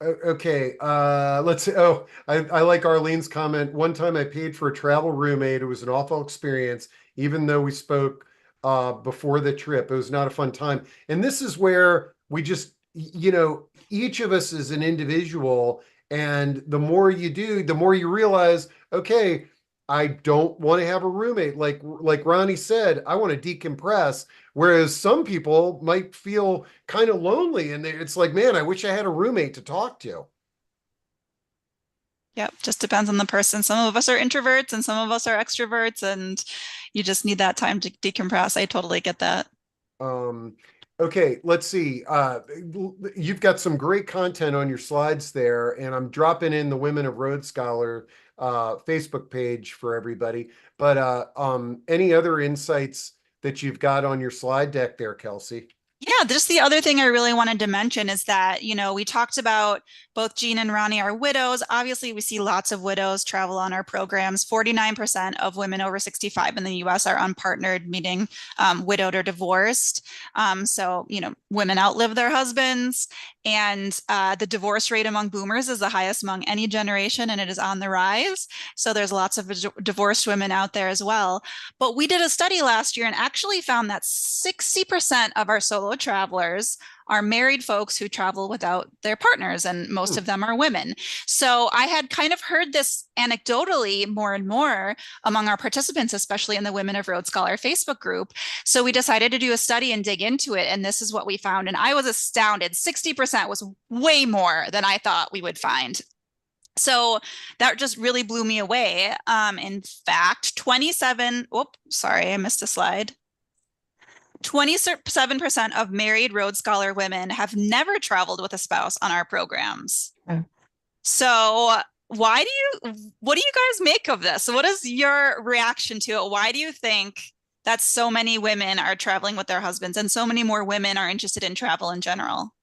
Speaker 1: Okay, let's see. Oh, I like Arlene's comment. One time I paid for a travel roommate. It was an awful experience, even though we spoke before the trip. It was not a fun time. And this is where we just, each of us is an individual. And the more you do, the more you realize, okay, I don't want to have a roommate. Like Ronnie said, I want to decompress. Whereas some people might feel kind of lonely and it's like, man, I wish I had a roommate to talk to.
Speaker 2: Yep, just depends on the person. Some of us are introverts and some of us are extroverts, and you just need that time to decompress. I totally get that.
Speaker 1: Okay, let's see. You've got some great content on your slides there, and I'm dropping in the Women of Road Scholar Facebook page for everybody. But any other insights that you've got on your slide deck there, Kelsey?
Speaker 2: Yeah, just the other thing I really wanted to mention is that, we talked about both Jean and Ronnie are widows. Obviously, we see lots of widows travel on our programs. 49% of women over 65 in the US are unpartnered, meaning widowed or divorced. So, women outlive their husbands. And the divorce rate among boomers is the highest among any generation, and it is on the rise. So there's lots of divorced women out there as well. But we did a study last year and actually found that 60% of our solo travelers are married folks who travel without their partners, and most of them are women. So I had kind of heard this anecdotally more and more among our participants, especially in the Women of Road Scholar Facebook group. So we decided to do a study and dig into it, and this is what we found. And I was astounded. 60% was way more than I thought we would find. So that just really blew me away. In fact, 27, sorry, I missed a slide. 27% of married Road Scholar women have never traveled with a spouse on our programs.
Speaker 4: Oh.
Speaker 2: So what do you guys make of this? What is your reaction to it? Why do you think that so many women are traveling with their husbands and so many more women are interested in travel in general?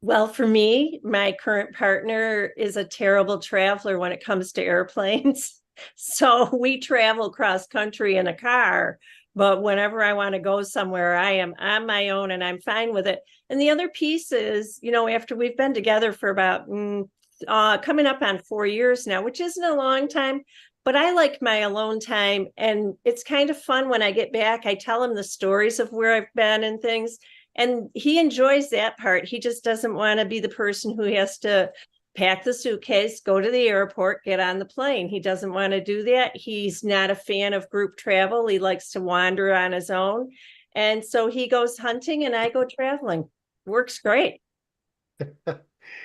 Speaker 3: Well, for me, my current partner is a terrible traveler when it comes to airplanes. So we travel cross country in a car, but whenever I want to go somewhere, I am on my own and I'm fine with it. And the other piece is, after we've been together for about coming up on 4 years now, which isn't a long time, but I like my alone time. And it's kind of fun when I get back. I tell him the stories of where I've been and things. And he enjoys that part. He just doesn't want to be the person who has to pack the suitcase, go to the airport, get on the plane. He doesn't want to do that. He's not a fan of group travel. He likes to wander on his own. And so he goes hunting and I go traveling. Works great.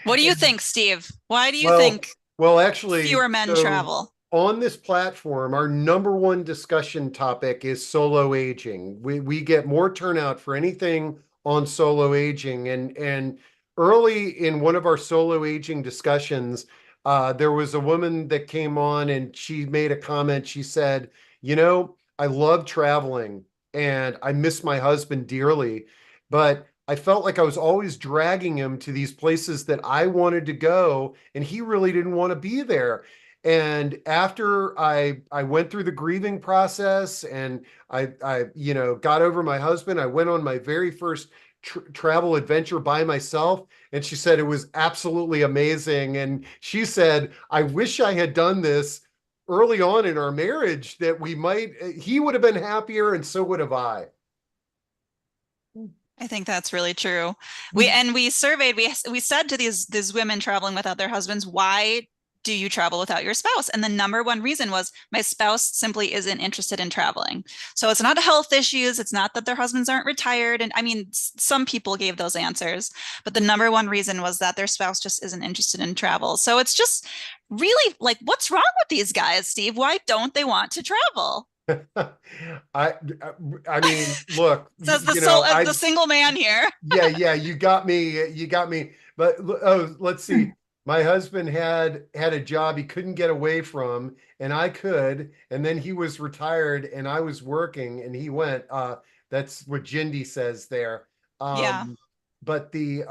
Speaker 2: What do you think, Steve? Why do you
Speaker 1: Well,
Speaker 2: think
Speaker 1: actually,
Speaker 2: fewer men travel?
Speaker 1: On this platform, our number one discussion topic is solo aging. We get more turnout for anything on solo aging, and early in one of our solo aging discussions, there was a woman that came on and she made a comment. She said, I love traveling and I miss my husband dearly, but I felt like I was always dragging him to these places that I wanted to go, and he really didn't want to be there. And after I went through the grieving process and I got over my husband, I went on my very first travel adventure by myself. And she said it was absolutely amazing. And she said, I wish I had done this early on in our marriage, that he would have been happier and so would have I.
Speaker 2: I think that's really true. We surveyed, we said to these women traveling without their husbands, why do you travel without your spouse? And the number one reason was, my spouse simply isn't interested in traveling. So it's not health issues. It's not that their husbands aren't retired. And I mean, some people gave those answers, but the number one reason was that their spouse just isn't interested in travel. So it's just really like, what's wrong with these guys, Steve? Why don't they want to travel?
Speaker 1: I mean, look,
Speaker 2: Says the single man here.
Speaker 1: yeah, you got me. But let's see. My husband had a job he couldn't get away from, and I could, and then he was retired and I was working and he went. That's what Jindy says there.
Speaker 2: Yeah.
Speaker 1: But the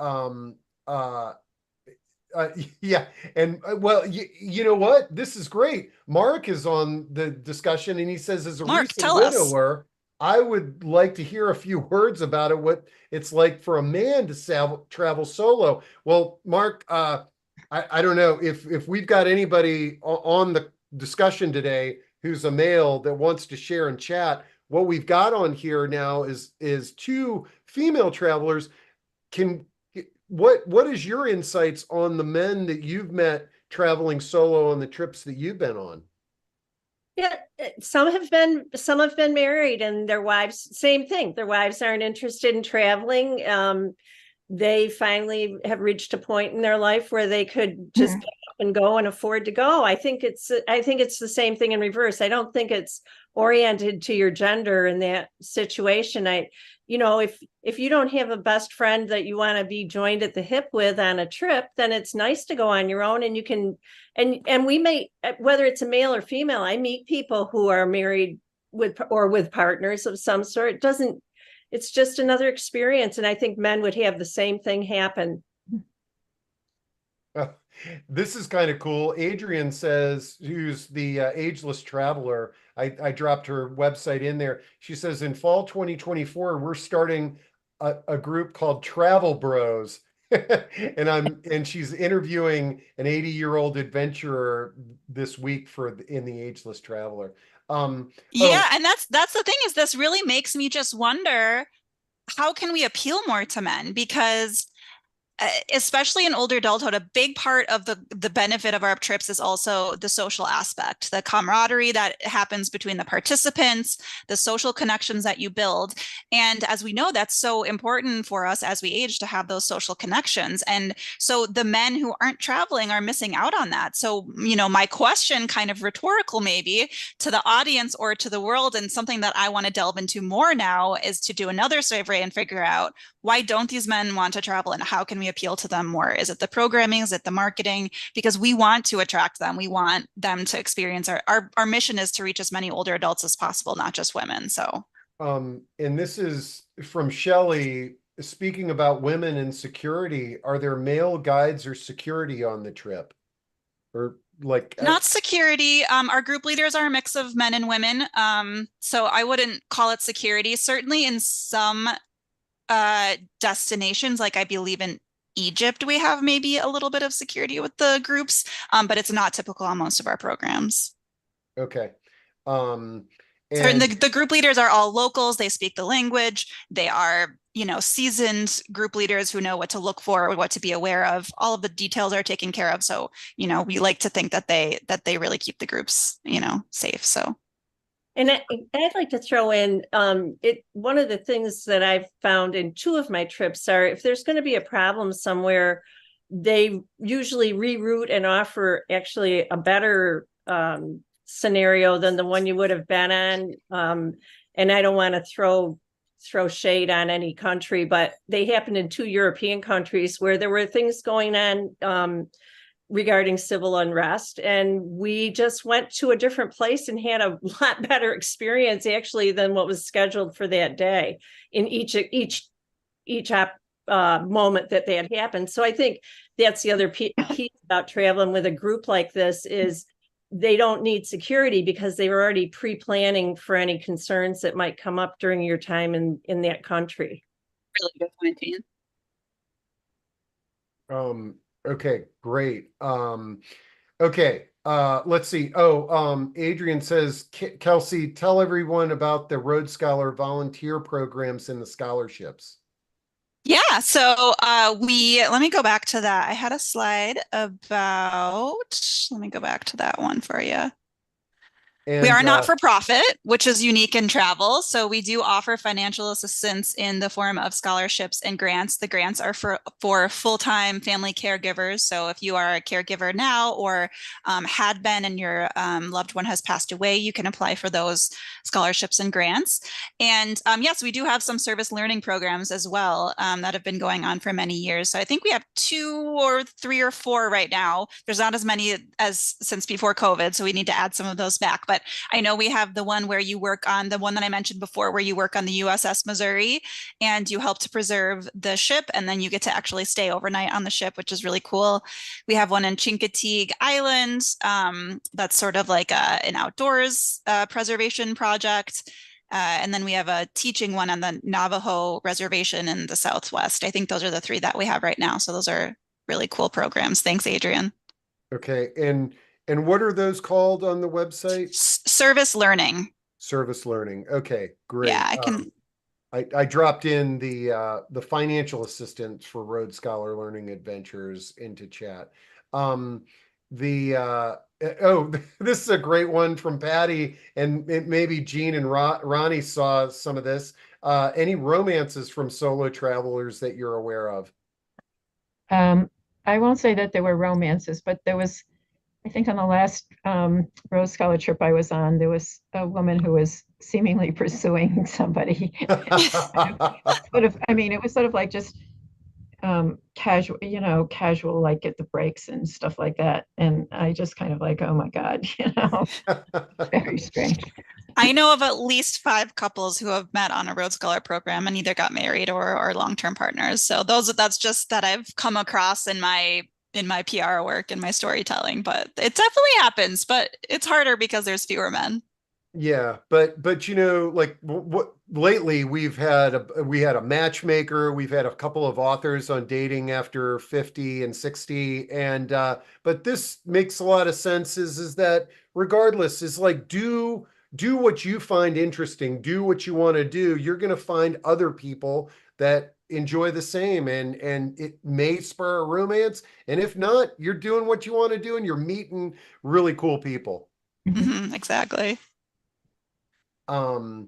Speaker 1: yeah, and well, you know what? This is great. Mark is on the discussion, and he says, as a recent widower, I would like to hear a few words about it. What it's like for a man to travel solo. Well, Mark, I don't know if we've got anybody on the discussion today who's a male that wants to share and chat. What we've got on here now is two female travelers. What is your insights on the men that you've met traveling solo on the trips that you've been on?
Speaker 3: Yeah, some have been married, and their wives, same thing. Their wives aren't interested in traveling. They finally have reached a point in their life where they could just pick up and go and afford to go. I think it's the same thing in reverse. I don't think it's oriented to your gender in that situation. If you don't have a best friend that you want to be joined at the hip with on a trip, then it's nice to go on your own, and you can, and we may, whether it's a male or female, I meet people who are married with partners of some sort. It's just another experience. And I think men would have the same thing happen.
Speaker 1: This is kind of cool. Adrian says, who's the Ageless Traveler, I dropped her website in there. She says, in fall 2024, we're starting a group called Travel Bros. and she's interviewing an 80-year-old adventurer this week in the Ageless Traveler.
Speaker 2: And that's the thing, is this really makes me just wonder, how can we appeal more to men? Because especially in older adulthood, a big part of the benefit of our trips is also the social aspect, the camaraderie that happens between the participants, the social connections that you build. And as we know, that's so important for us as we age, to have those social connections. And so the men who aren't traveling are missing out on that. So, my question, kind of rhetorical maybe, to the audience or to the world, and something that I want to delve into more now, is to do another survey and figure out, why don't these men want to travel, and how can we appeal to them more? Is it the programming? Is it the marketing? Because we want to attract them. We want them to experience our mission is to reach as many older adults as possible, not just women. So
Speaker 1: and this is from Shelley, speaking about women and security. Are there male guides or security on the trip? Or like
Speaker 2: not security. Our group leaders are a mix of men and women. So I wouldn't call it security. Certainly in some destinations, like I believe in Egypt, we have maybe a little bit of security with the groups, but it's not typical on most of our programs.
Speaker 1: Okay.
Speaker 2: So
Speaker 1: And
Speaker 2: the group leaders are all locals. They speak the language. They are, seasoned group leaders who know what to look for, what to be aware of. All of the details are taken care of. So, we like to think that they really keep the groups, safe. So.
Speaker 3: And I'd like to throw in one of the things that I've found in 2 of my trips are if there's going to be a problem somewhere, they usually reroute and offer actually a better scenario than the one you would have been on. And I don't want to throw shade on any country, but they happened in 2 European countries where there were things going on regarding civil unrest, and we just went to a different place and had a lot better experience actually than what was scheduled for that day in each moment that happened. So I think that's the other piece about traveling with a group like this is they don't need security because they were already pre-planning for any concerns that might come up during your time in that country.
Speaker 2: Really good point, Ian.
Speaker 1: Okay, great. Okay, let's see. Adrian says, Kelsey, tell everyone about the Rhodes Scholar volunteer programs and the scholarships.
Speaker 2: Yeah, so let me go back to that. I had a slide let me go back to that one for you.
Speaker 1: And,
Speaker 2: we are not for profit, which is unique in travel. So we do offer financial assistance in the form of scholarships and grants. The grants are for full-time family caregivers. So if you are a caregiver now or had been and your loved one has passed away, you can apply for those scholarships and grants. And yes, we do have some service learning programs as well that have been going on for many years. So I think we have 2 or 3 or 4 right now. There's not as many as since before COVID, so we need to add some of those back. But I know we have the one where you work on the one that I mentioned before, where you work on the USS Missouri and you help to preserve the ship. And then you get to actually stay overnight on the ship, which is really cool. We have one in Chincoteague Island. That's sort of like an outdoors preservation project. And then we have a teaching one on the Navajo reservation in the Southwest. I think those are the 3 that we have right now. So those are really cool programs. Thanks, Adrian.
Speaker 1: Okay. And what are those called on the website?
Speaker 2: Service learning.
Speaker 1: Service learning. Okay, great.
Speaker 2: Yeah, I can.
Speaker 1: I dropped in the financial assistance for Rhodes Scholar Learning Adventures into chat. This is a great one from Patty, and maybe Jean and Ronnie saw some of this. Any romances from solo travelers that you're aware of?
Speaker 4: I won't say that there were romances, but there was, I think on the last Rhodes Scholar trip I was on, there was a woman who was seemingly pursuing somebody. It was sort of like just casual, like at the breaks and stuff like that. And I just kind of like, oh my God, very strange.
Speaker 2: I know of at least 5 couples who have met on a Rhodes Scholar program and either got married or long-term partners. So that's just that I've come across in my PR work and my storytelling, but it definitely happens, but it's harder because there's fewer men.
Speaker 1: Yeah, but like what lately we had a matchmaker, we've had a couple of authors on dating after 50 and 60, and but this makes a lot of sense is that regardless is like do what you find interesting, do what you want to do. You're going to find other people that enjoy the same, and it may spur a romance, and if not, you're doing what you want to do and you're meeting really cool people.
Speaker 2: Exactly.
Speaker 1: Okay.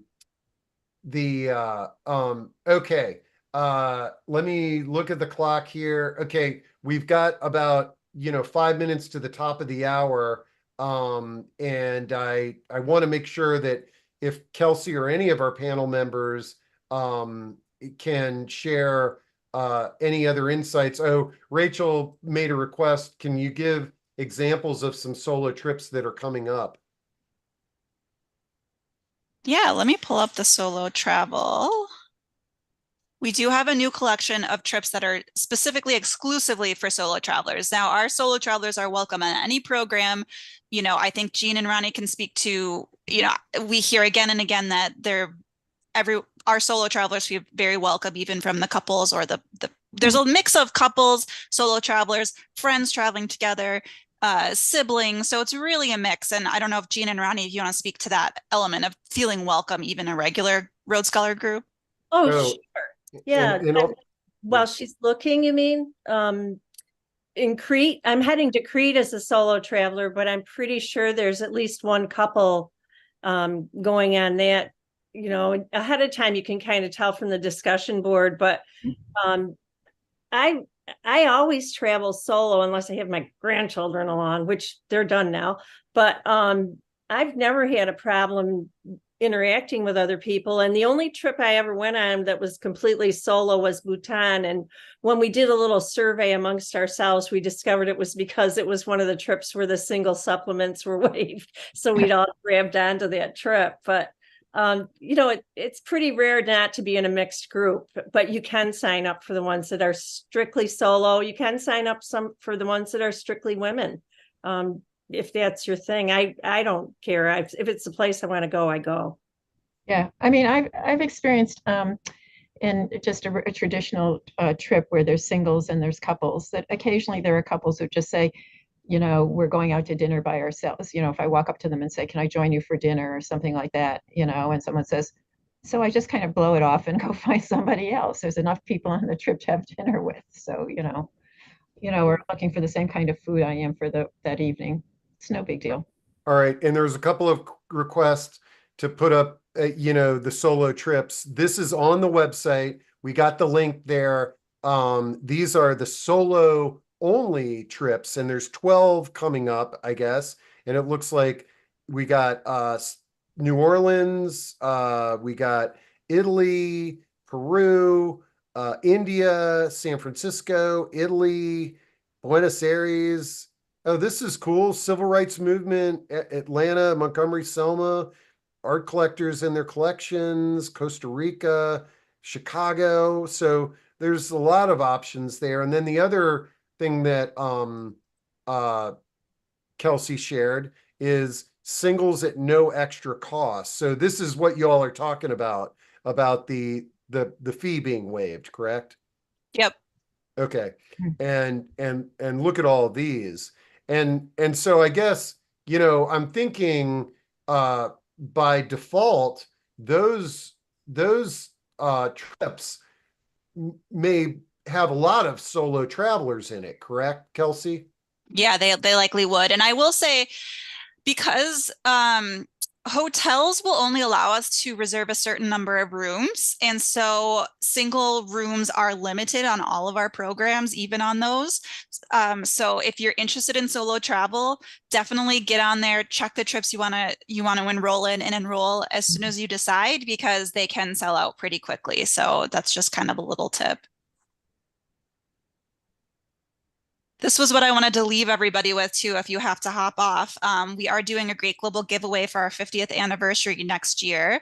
Speaker 1: Let me look at the clock here. Okay, we've got about 5 minutes to the top of the hour. And I want to make sure that if Kelsey or any of our panel members can share any other insights. Oh, Rachel made a request. Can you give examples of some solo trips that are coming up?
Speaker 2: Yeah, let me pull up the solo travel. We do have a new collection of trips that are specifically exclusively for solo travelers. Now, our solo travelers are welcome on any program. You know, I think Jean and Ronnie can speak to, you know, we hear again and again that our solo travelers feel very welcome, even from the couples or there's a mix of couples, solo travelers, friends traveling together, siblings. So it's really a mix. And I don't know if Jean and Ronnie, if you want to speak to that element of feeling welcome, even a regular Road Scholar group.
Speaker 3: Oh,
Speaker 1: Oh,
Speaker 3: sure. Yeah.
Speaker 1: and
Speaker 3: While she's looking, you mean? In Crete, I'm heading to Crete as a solo traveler, but I'm pretty sure there's at least one couple going on that. You know, ahead of time, you can kind of tell from the discussion board, but I always travel solo unless I have my grandchildren along, which they're done now. But I've never had a problem interacting with other people. And the only trip I ever went on that was completely solo was Bhutan. And when we did a little survey amongst ourselves, we discovered it was because it was one of the trips where the single supplements were waived. So we'd all grabbed onto that trip. But you know, it's pretty rare not to be in a mixed group, but you can sign up for the ones that are strictly solo. You can sign up for the ones that are strictly women. If that's your thing, I don't care. If it's the place I want to go, I go.
Speaker 4: Yeah, I mean, I've experienced in just a traditional trip where there's singles and there's couples, that occasionally there are couples who just say, you know, we're going out to dinner by ourselves. You know, if I walk up to them and say, can I join you for dinner or something like that, you know, and someone says, so I just kind of blow it off and go find somebody else. There's enough people on the trip to have dinner with. So, we're looking for the same kind of food I am for that evening. It's no big deal.
Speaker 1: all right. And there's a couple of requests to put up, the solo trips. This is on the website. We got the link there. These are the solo only trips, and there's 12 coming up, I guess. And it looks like we got New Orleans, we got Italy, Peru, India, San Francisco, Italy, Buenos Aires. Oh, this is cool. Civil rights movement, Atlanta, Montgomery, Selma, art collectors and their collections, Costa Rica, Chicago. So there's a lot of options there. And then the other thing that Kelsey shared is singles at no extra cost. So this is what y'all are talking about the fee being waived, correct?
Speaker 2: Yep.
Speaker 1: Okay. And look at all these. And so I guess, I'm thinking by default, those trips may have a lot of solo travelers in it, correct, Kelsey?
Speaker 2: Yeah, they likely would. And I will say, because hotels will only allow us to reserve a certain number of rooms. And so single rooms are limited on all of our programs, even on those. So if you're interested in solo travel, definitely get on there, check the trips you want to enroll in, and enroll as soon as you decide, because they can sell out pretty quickly. So that's just kind of a little tip. This was what I wanted to leave everybody with too, if you have to hop off. We are doing a great global giveaway for our 50th anniversary next year.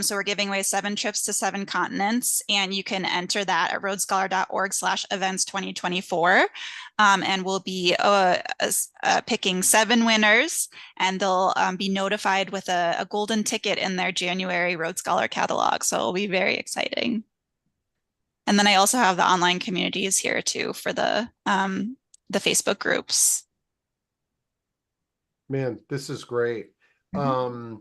Speaker 2: So we're giving away 7 trips to 7 continents, and you can enter that at roadscholar.org/events 2024. And we'll be picking 7 winners, and they'll be notified with a golden ticket in their January Road Scholar catalog. So it'll be very exciting. And then I also have the online communities here too for the Facebook groups.
Speaker 1: Man, this is great.
Speaker 2: Mm-hmm.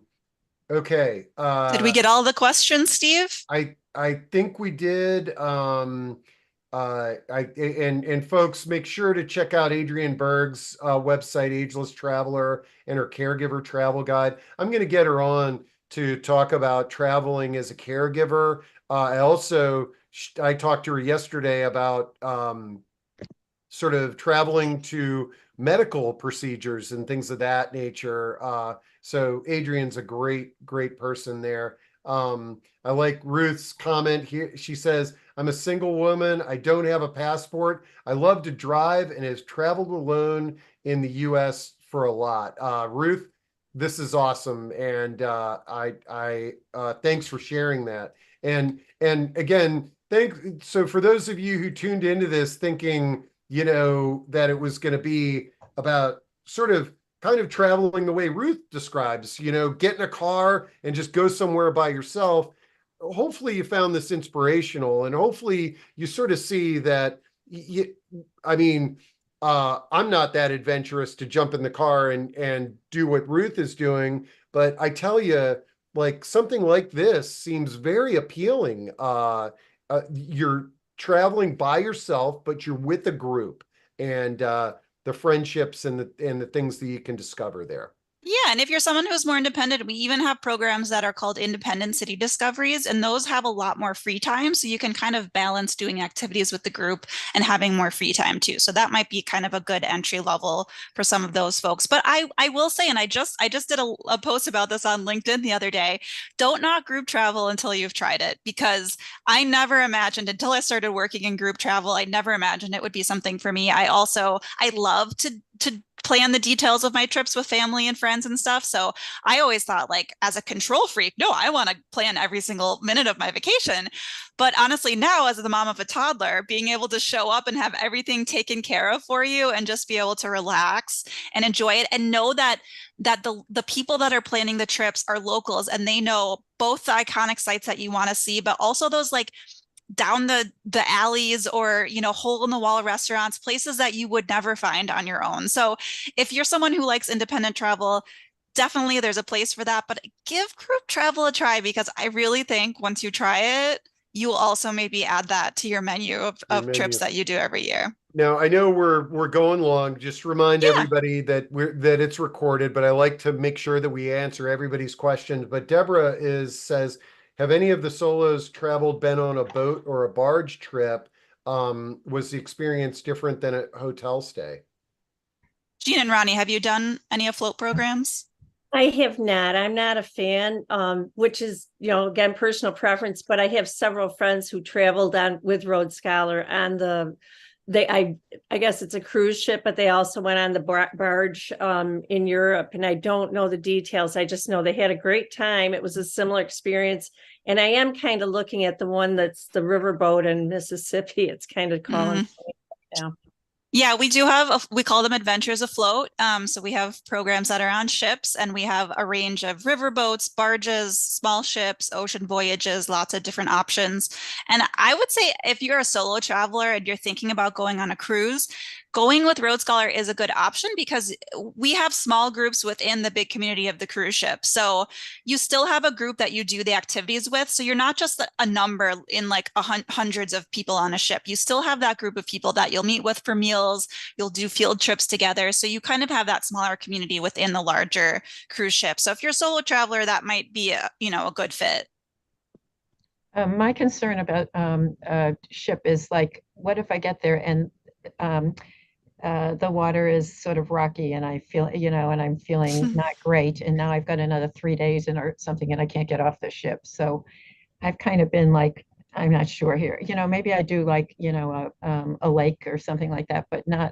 Speaker 1: Okay.
Speaker 2: Did we get all the questions, Steve?
Speaker 1: I think we did. And folks, make sure to check out Adrienne Berg's website, Ageless Traveler, and her Caregiver Travel Guide. I'm going to get her on to talk about traveling as a caregiver. I talked to her yesterday about sort of traveling to medical procedures and things of that nature. So Adrienne's a great person there. I like Ruth's comment here. She says, I'm a single woman. I don't have a passport. I love to drive and has traveled alone in the US for a lot. Ruth, this is awesome. And thanks for sharing that. And again, so for those of you who tuned into this thinking, that it was going to be about sort of kind of traveling the way Ruth describes, get in a car and just go somewhere by yourself. Hopefully you found this inspirational, and hopefully you sort of see that, I'm not that adventurous to jump in the car and do what Ruth is doing, but I tell you, like, something like this seems very appealing. You're traveling by yourself, but you're with a group, and the friendships and the things that you can discover there.
Speaker 2: Yeah, and if you're someone who's more independent, we even have programs that are called independent city discoveries, and those have a lot more free time. So you can kind of balance doing activities with the group and having more free time too. So that might be kind of a good entry level for some of those folks. But I will say, and I just did a post about this on LinkedIn the other day, don't knock group travel until you've tried it, because I never imagined, until I started working in group travel, I never imagined it would be something for me. I love to plan the details of my trips with family and friends and stuff. So I always thought, like, as a control freak, no, I want to plan every single minute of my vacation. But honestly, now as the mom of a toddler, being able to show up and have everything taken care of for you and just be able to relax and enjoy it, and know that the people that are planning the trips are locals, and they know both the iconic sites that you want to see, but also those, like, down the alleys or, hole in the wall restaurants, places that you would never find on your own. So if you're someone who likes independent travel, definitely there's a place for that, but give group travel a try, because I really think once you try it, you'll also maybe add that to your menu of trips that you do every year.
Speaker 1: Now, I know we're going long. Just remind everybody that it's recorded, but I like to make sure that we answer everybody's questions. But Deborah says, have any of the solos been on a boat or a barge trip? Was the experience different than a hotel stay?
Speaker 2: Jean and Ronnie, have you done any afloat programs?
Speaker 3: I have not. I'm not a fan, which is, again, personal preference, but I have several friends who traveled with Rhodes Scholar on I guess it's a cruise ship, but they also went on the barge in Europe, and I don't know the details. I just know they had a great time. It was a similar experience. And I am kind of looking at the one that's the riverboat in Mississippi. It's kind of calling. Yeah.
Speaker 2: Yeah, we do we call them Adventures Afloat. So we have programs that are on ships, and we have a range of riverboats, barges, small ships, ocean voyages, lots of different options. And I would say, if you're a solo traveler and you're thinking about going on a cruise, going with Rhodes Scholar is a good option, because we have small groups within the big community of the cruise ship. So you still have a group that you do the activities with. So you're not just a number in like hundreds of people on a ship. You still have that group of people that you'll meet with for meals. You'll do field trips together. So you kind of have that smaller community within the larger cruise ship. So if you're a solo traveler, that might be a good fit.
Speaker 4: My concern about a ship is, like, what if I get there and the water is sort of rocky, and I feel, and I'm feeling not great, and now I've got another 3 days or something, and I can't get off the ship. So I've kind of been like, I'm not sure here. Maybe I do, like, a lake or something like that, but not,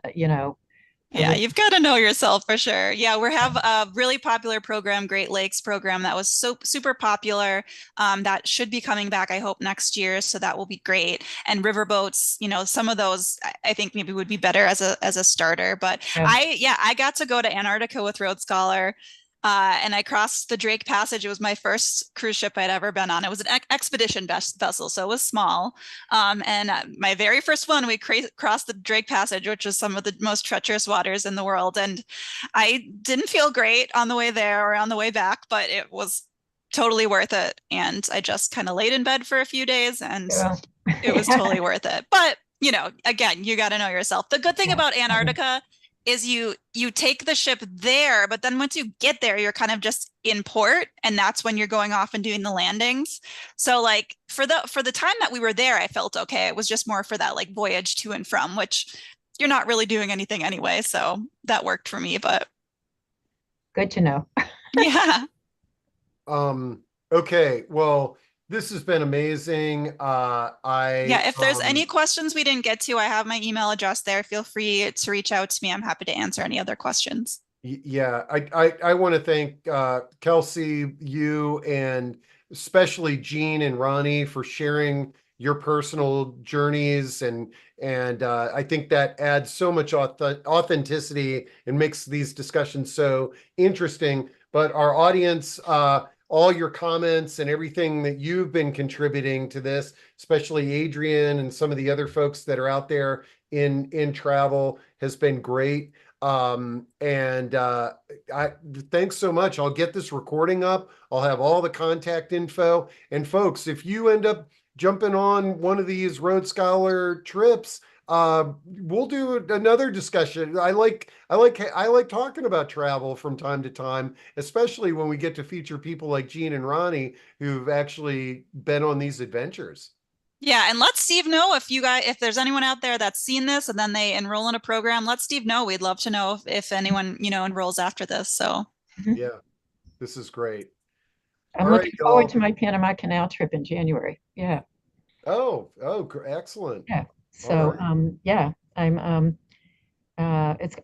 Speaker 2: Yeah, you've got to know yourself for sure. Yeah, we have a really popular program, Great Lakes program, that was so super popular. That should be coming back, I hope, next year. So that will be great. And riverboats, some of those I think maybe would be better as a starter. But
Speaker 4: yeah.
Speaker 2: I got to go to Antarctica with Rhodes Scholar. And I crossed the Drake Passage. It was my first cruise ship I'd ever been on. It was an expedition vessel, so it was small. And my very first one, we crossed the Drake Passage, which was some of the most treacherous waters in the world. And I didn't feel great on the way there or on the way back, but it was totally worth it. And I just kind of laid in bed for a few days, and it was totally worth it. But, again, you got to know yourself. The good thing about Antarctica is you take the ship there, but then once you get there, you're kind of just in port, and that's when you're going off and doing the landings. So, like, for the time that we were there, I felt okay. It was just more for that, like, voyage to and from, which you're not really doing anything anyway. So that worked for me, but
Speaker 4: good to know.
Speaker 2: Yeah.
Speaker 1: Okay. Well, This has been amazing.
Speaker 2: Yeah, if there's any questions we didn't get to, I have my email address there. Feel free to reach out to me. I'm happy to answer any other questions.
Speaker 1: Yeah, I want to thank Kelsey, you, and especially Jean and Ronnie for sharing your personal journeys, and I think that adds so much authenticity and makes these discussions so interesting. But our audience, all your comments and everything that you've been contributing to this, especially Adrian and some of the other folks that are out there in travel, has been great. I thanks so much. I'll get this recording up. I'll have all the contact info. And folks, if you end up jumping on one of these Rhodes Scholar trips, we'll do another discussion. I like talking about travel from time to time, especially when we get to feature people like Jean and Ronnie who've actually been on these adventures.
Speaker 2: Yeah, and let Steve know if there's anyone out there that's seen this and then they enroll in a program, let Steve know. We'd love to know if anyone, enrolls after this. So
Speaker 1: Yeah, this is great.
Speaker 4: I'm
Speaker 1: All right,
Speaker 4: looking forward
Speaker 1: y'all.
Speaker 4: to my Panama Canal trip in January. Yeah.
Speaker 1: Excellent.
Speaker 4: Yeah.
Speaker 1: All
Speaker 4: So,
Speaker 1: right.
Speaker 4: yeah,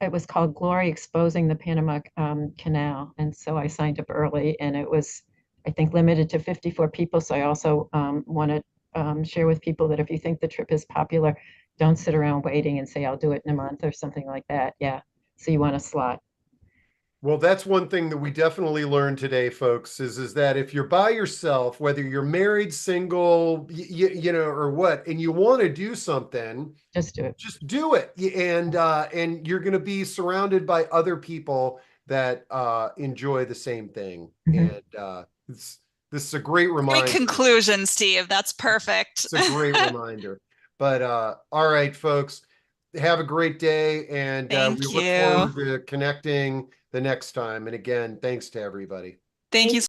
Speaker 4: it was called Glory Exposing the Panama Canal. And so I signed up early and it was, I think, limited to 54 people. So I also want to share with people that if you think the trip is popular, don't sit around waiting and say, I'll do it in a month or something like that. Yeah. So you want a slot.
Speaker 1: Well, that's one thing that we definitely learned today, folks, is that if you're by yourself, whether you're married, single, or what, and you want to do something,
Speaker 4: Just do it.
Speaker 1: just do it. And you're going to be surrounded by other people that enjoy the same thing.
Speaker 4: Mhm.
Speaker 1: And this is a great
Speaker 2: great
Speaker 1: reminder.
Speaker 2: conclusion, Steve. That's perfect.
Speaker 1: It's a great reminder. But all right, folks, have a great day, and we
Speaker 2: Thank
Speaker 1: look
Speaker 2: you.
Speaker 1: forward to connecting the next time. And again, thanks to everybody.
Speaker 2: Thank you